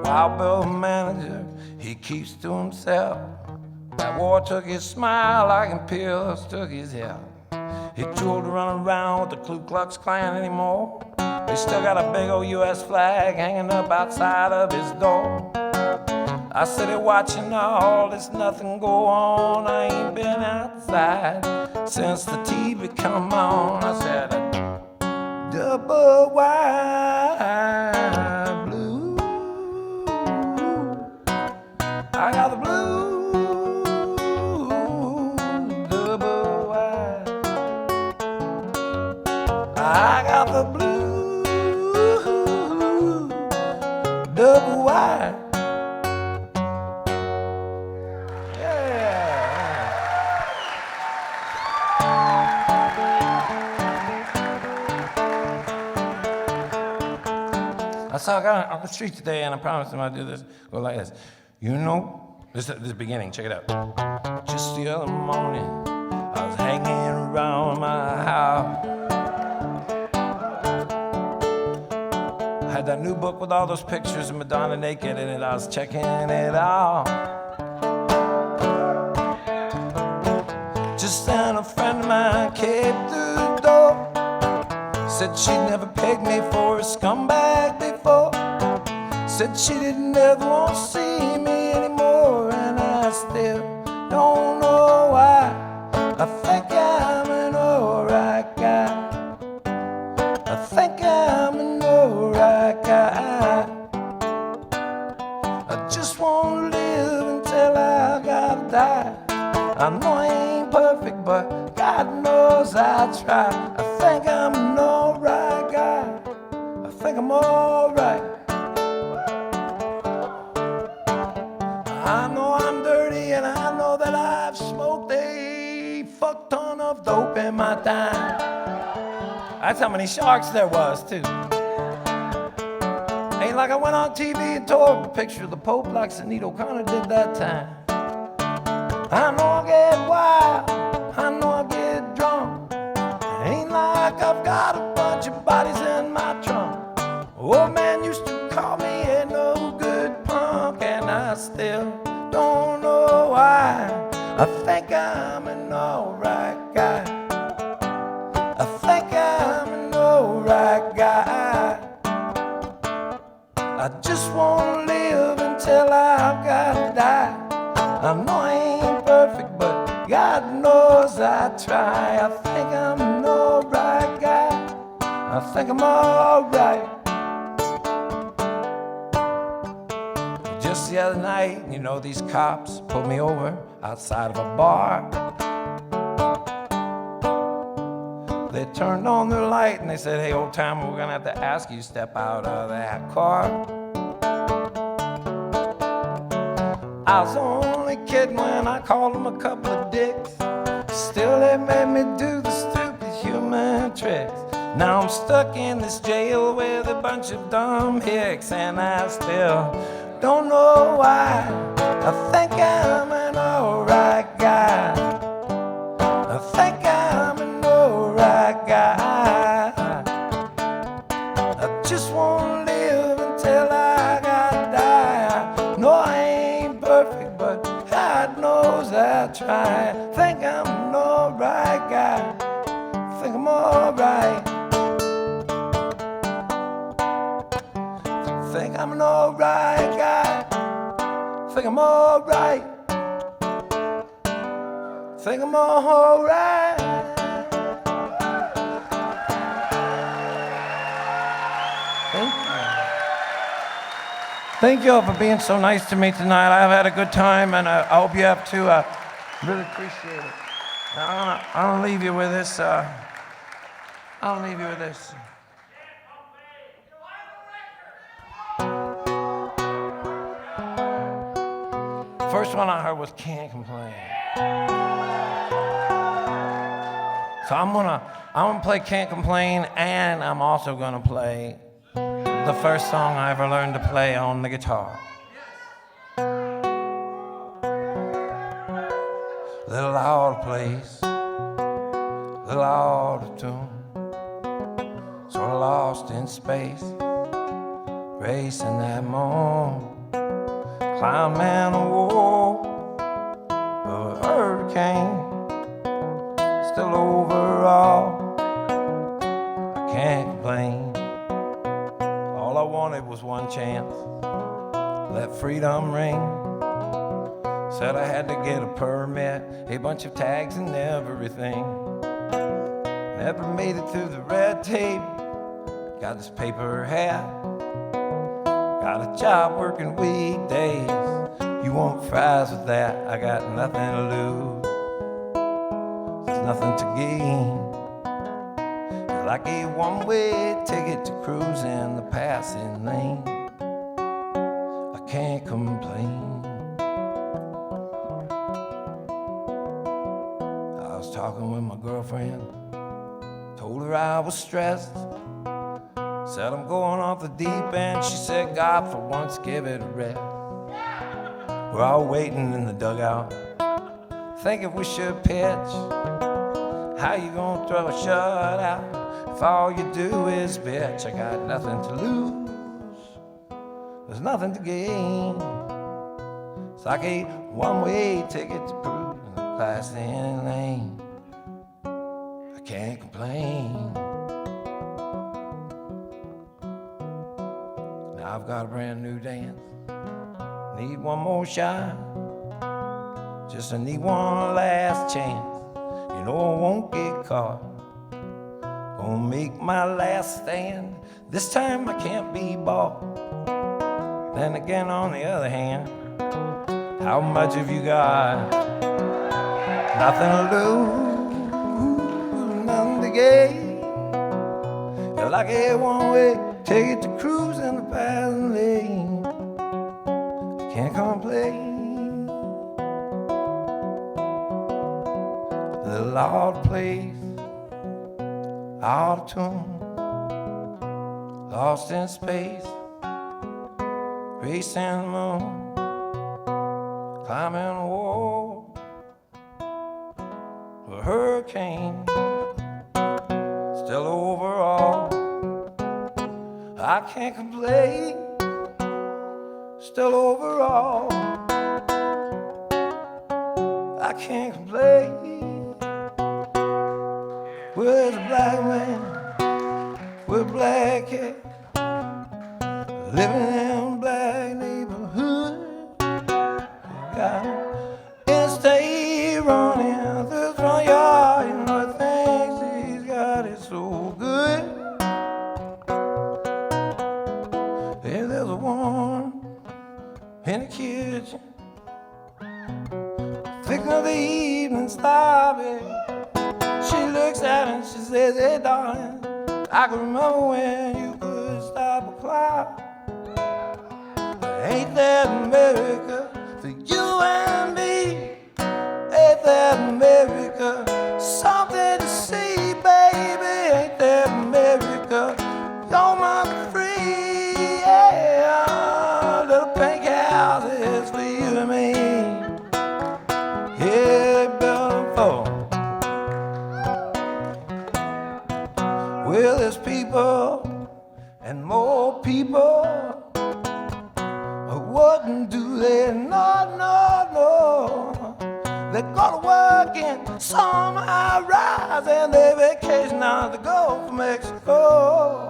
Wild Bill manager, he keeps to himself. That war took his smile like imperials took his health. He too old to run around with the Ku Klux Klan anymore. He still got a big old U.S. flag hanging up outside of his door. I sit here watching all this nothing go on. I ain't been outside since the TV come on. I said, double wide blue. I got the blue. I got the blue, double wide. Yeah. I saw a guy on the street today, and I promised him I'd do this. Go like this. You know, this is the beginning. Check it out. Just the other morning, I was hanging around my house. Had that new book with all those pictures of Madonna naked in it. I was checking it out. Just then a friend of mine came through the door. Said she'd never pegged me for a scumbag before. Said she didn't ever want to see me anymore. And I still don't know why. I think I'm an alright guy. I think I'm an alright guy. I just want to live until I gotta die. I know I ain't perfect, but God knows I try. I think I'm an alright guy. I think I'm alright. I know I'm dirty and I know that I've smoked a fuck ton of dope in my time. That's how many sharks there was, too. Ain't like I went on TV and tore up a picture of the Pope like Sinead O'Connor did that time. I know I get wild, I know I get drunk. Ain't like I've got a bunch of bodies in my trunk. Old man used to call me a no good punk, and I still don't know why. I think I'm an alright guy. I think I'm an alright guy. I just wanna live until I've gotta die. I know I ain't perfect, but God knows I try. I think I'm an alright guy. I think I'm alright. Just the other night, you know, these cops pulled me over outside of a bar. They turned on their light and they said, hey, old timer, we're gonna have to ask you to step out of that car. I was only kidding when I called them a couple of dicks. Still, they made me do the stupid human tricks. Now I'm stuck in this jail with a bunch of dumb hicks, and I still don't know why. I think I'm an alright guy. I think I'm an alright guy. I just wanna live until I gotta die. No, I ain't perfect, but God knows I try. I think I'm an alright guy. I think I'm alright. I think I'm an alright guy. I think I'm alright. I think I'm alright. Thank you. Thank you all for being so nice to me tonight. I've had a good time, and I hope you have too. I really appreciate it. Now, I'll leave you with this. I'll leave you with this. First one I heard was Can't Complain. So I'm gonna play Can't Complain, and I'm also gonna play the first song I ever learned to play on the guitar. Little out of place, little out of tune, sort of lost in space, racing that moon. Climbing a wall of a hurricane, still overall, I can't complain. All I wanted was one chance, let freedom ring. Said I had to get a permit, a bunch of tags and everything. Never made it through the red tape, got this paper hat. Got a job working weekdays. You want fries with that? I got nothing to lose. There's nothing to gain. It's like a one-way ticket to cruise in the passing lane. I can't complain. I was talking with my girlfriend. Told her I was stressed. Said I'm going off the deep end. She said, God, for once, give it a rest. We're all waiting in the dugout, thinking we should pitch. How you gonna throw a shutout if all you do is bitch? I got nothing to lose, there's nothing to gain. It's like a one-way ticket to cruise in the passing lane. I can't complain. I've got a brand new dance, need one more shot, just I need one last chance, you know I won't get caught, gonna make my last stand, this time I can't be bought, then again on the other hand, how much have you got? Nothing to lose, nothing to gain, you're like a one-way ticket to cruise in the passing lane. I can't complain. A little out of place, out of tune, lost in space, racing the moon, climbing a wall, a hurricane, still overall. I can't complain, still overall. I can't complain. Where's a black man with a black hat, living in a black neighborhood? God, in the kitchen, thinking of the evening sloppy. She looks at him, she says, hey darling, I can remember when you could stop a clock. Ain't that America for you and me? Ain't that America something to see, baby? Ain't that America? You're my free, yeah. Little pink houses for you and me. Yeah, they built them for. Well, there's people and more people. Wouldn't do they? No, no, no. They go to work in some high rise and they vacation on the Gulf of Mexico.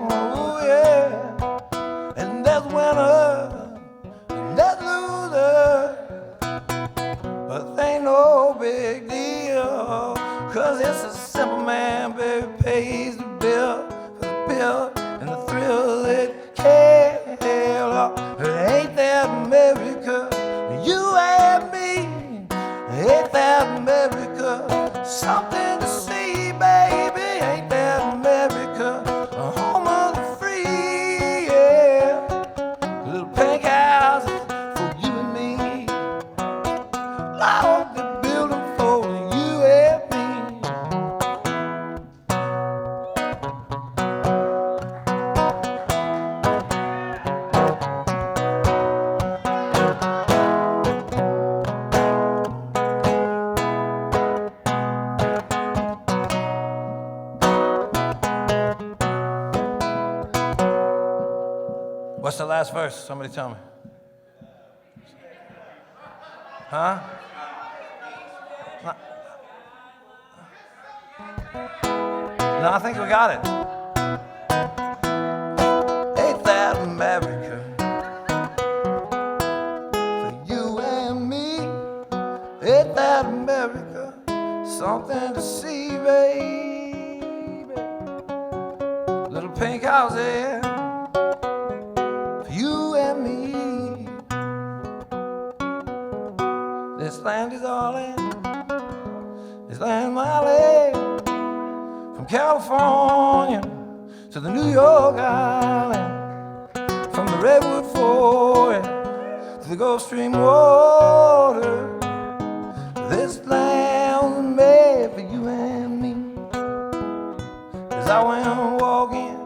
Oh, yeah. And there's winners and there's losers, but they ain't no big deal. 'Cause it's a simple man, baby, pays the bill for the bill and the thrill it can. Ain't that America, you and me? Ain't that America, something to see, baby? Ain't that America, a home of the free, yeah. Little pink houses for you and me. Lord, they build them for you and me. What's the last verse? Somebody tell me. Huh? No, I think we got it. Ain't that America for you and me? Ain't that America something to see, baby? Little pink house there. You and me, this land is all in, this land is my land. From California to the New York Island, from the Redwood Forest to the Gulf Stream water, this land was made for you and me. As I went walking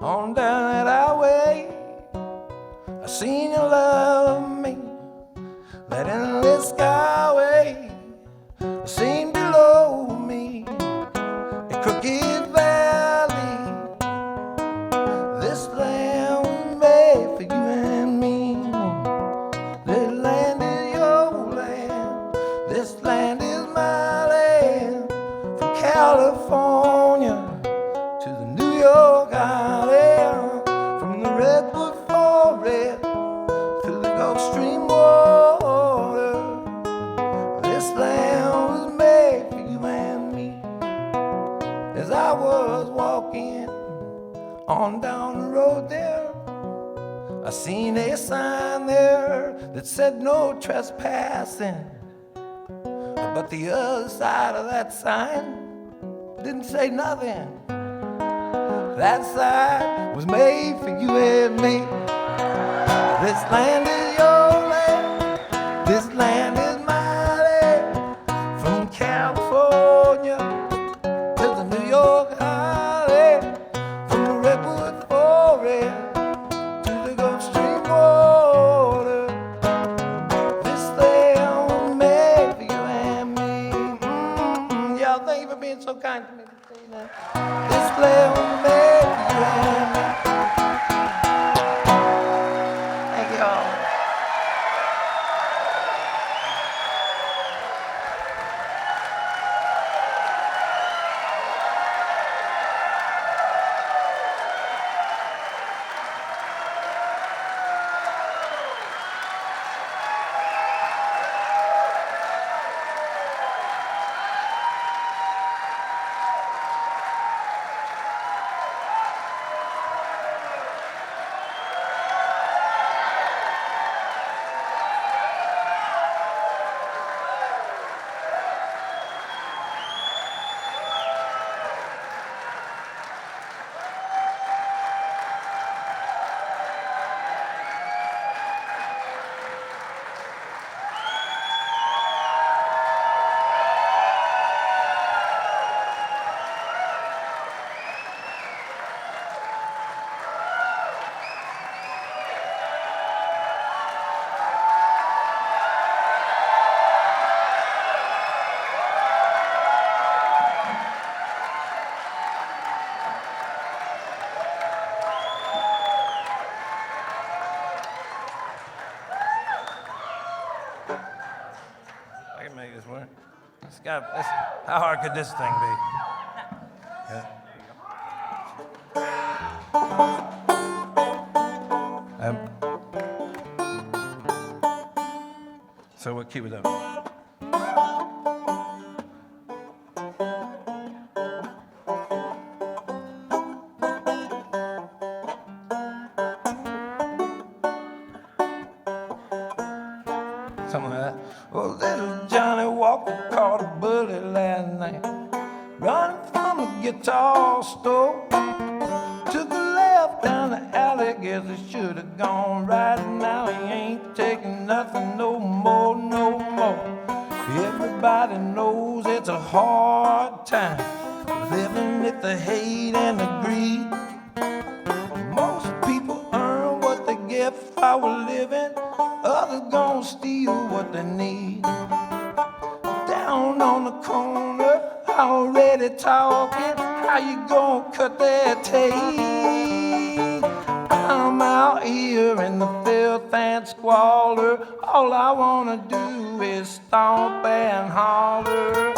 on down that highway, I seen you love me, that endless skyway. I seen below me a crooked valley. This land was made for you and me. This land is your land. This land is my land. From California to the New York Island, from the Redwood Forest to the Gulf Stream water. This land was made for you and me. As I was walking on down the road there, I seen a sign there that said no trespassing. But the other side of that sign didn't say nothing. That sign was made for you and me. This land is your land. This land is my land. From California to the New York Island, from the Redwood Forest to the Gulf Stream water. This land was made for you and me. Y'all, thank you for being so kind to me today. This land was made for you and me. Thank you all. God, how hard could this thing be? So we'll keep it up. Something like that. Well, little Johnny Walker caught a bullet last night, running from the guitar store. Took a left down the alley, guess he should have gone right. Now he ain't taking nothing no more, no more. Everybody knows it's a hard time, living with the hate and the greed. Most people earn what they get for a living, others gon' steal what they need. Down on the corner, already talking, how you gon' cut that tape? I'm out here in the filth and squalor, all I wanna do is stomp and holler.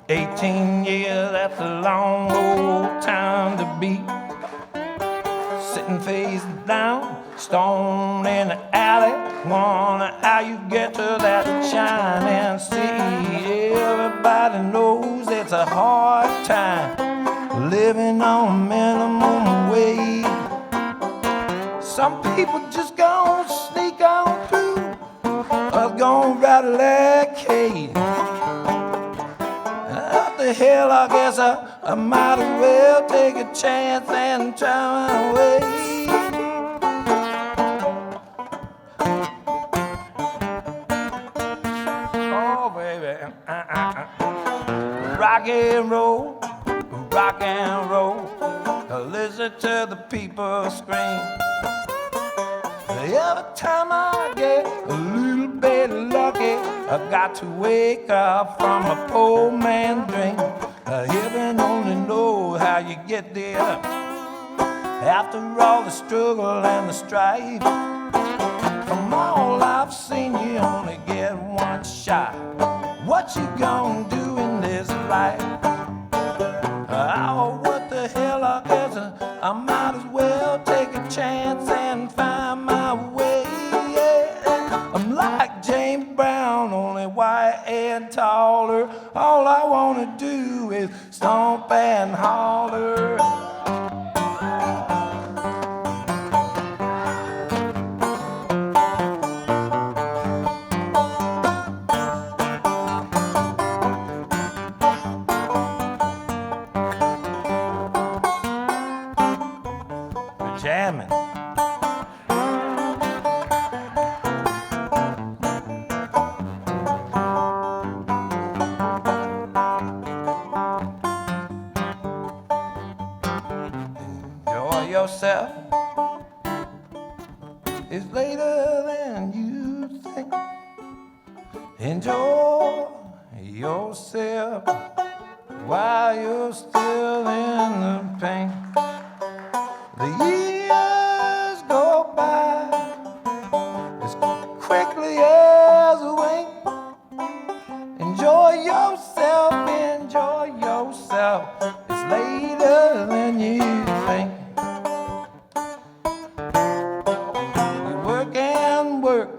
18 years, that's a long old time to be sitting face down, stone in the alley. Wonder how you get to that shining sea. Everybody knows it's a hard time, living on minimum wage. Some people just gon' sneak on through, others gon' rattle that cage. Hell, I guess I might as well take a chance and try my way. Oh, baby, rock and roll, rock and roll. Listen to the people scream. Every time I get a little bit lucky, I got to wake up from a poor man's dream. Heaven only knows how you get there. After all the struggle and the strife, from all I've seen, you only get one shot. What you gonna do in this life? Oh, what the hell, I guess I might as well take a chance and find my way. Yeah. I'm like James Brown, only white and taller. All I wanna do is stomp and holler. Jamming. Enjoy yourself. It's later than you think. Enjoy yourself while you're still in the pain. The years go by as quickly as a wink. Enjoy yourself, enjoy yourself. It's later than you think. You work and work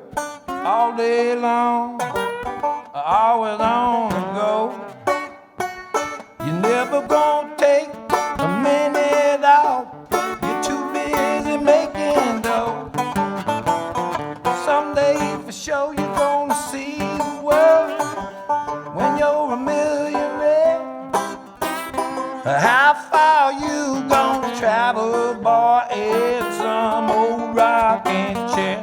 all day long, always on the go. You never gonna take a minute off. Show you're gonna see the world when you're a millionaire. How far you gonna travel, boy? It's some old rocking chair.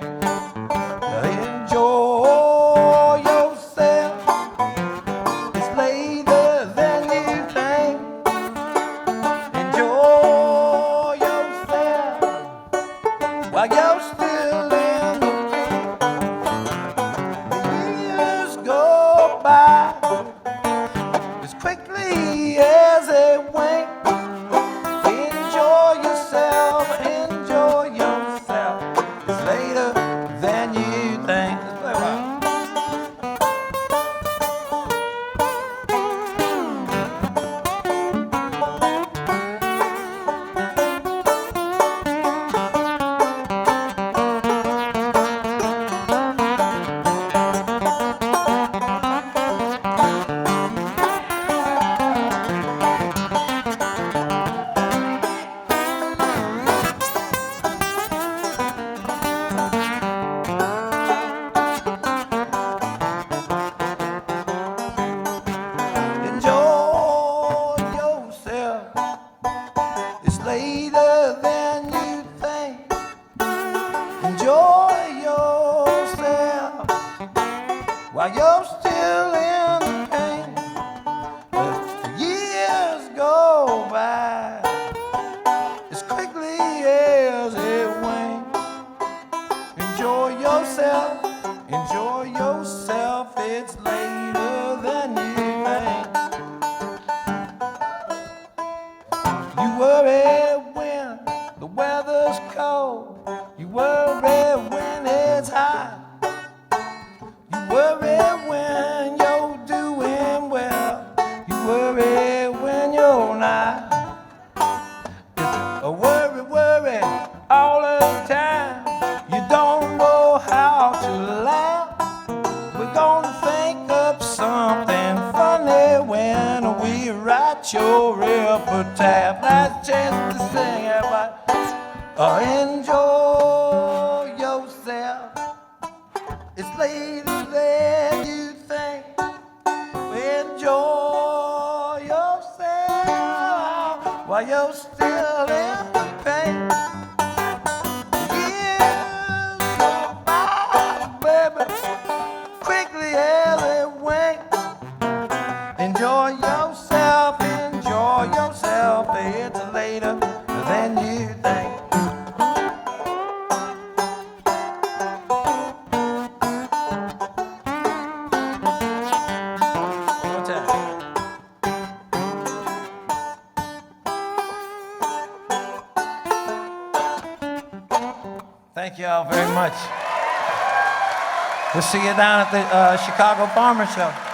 Enjoy yourself. It's later than you think. Enjoy yourself while you're still in the go You worry when the weather's cold. You worry when it's hot. You worry when you're doing well. You worry when you're not. It's a worry, worry all the time. You don't know how to laugh. We're gonna think up something funny when we write your epitaph. Last chance to sing, everybody. Enjoy yourself. It's later than you think. Enjoy yourself while you're still in pain. Years go by, baby, quickly as it winks. Enjoy yourself, enjoy yourself. It's later than you think. Thank you all very much. We'll see you down at the Chicago Farmer Show.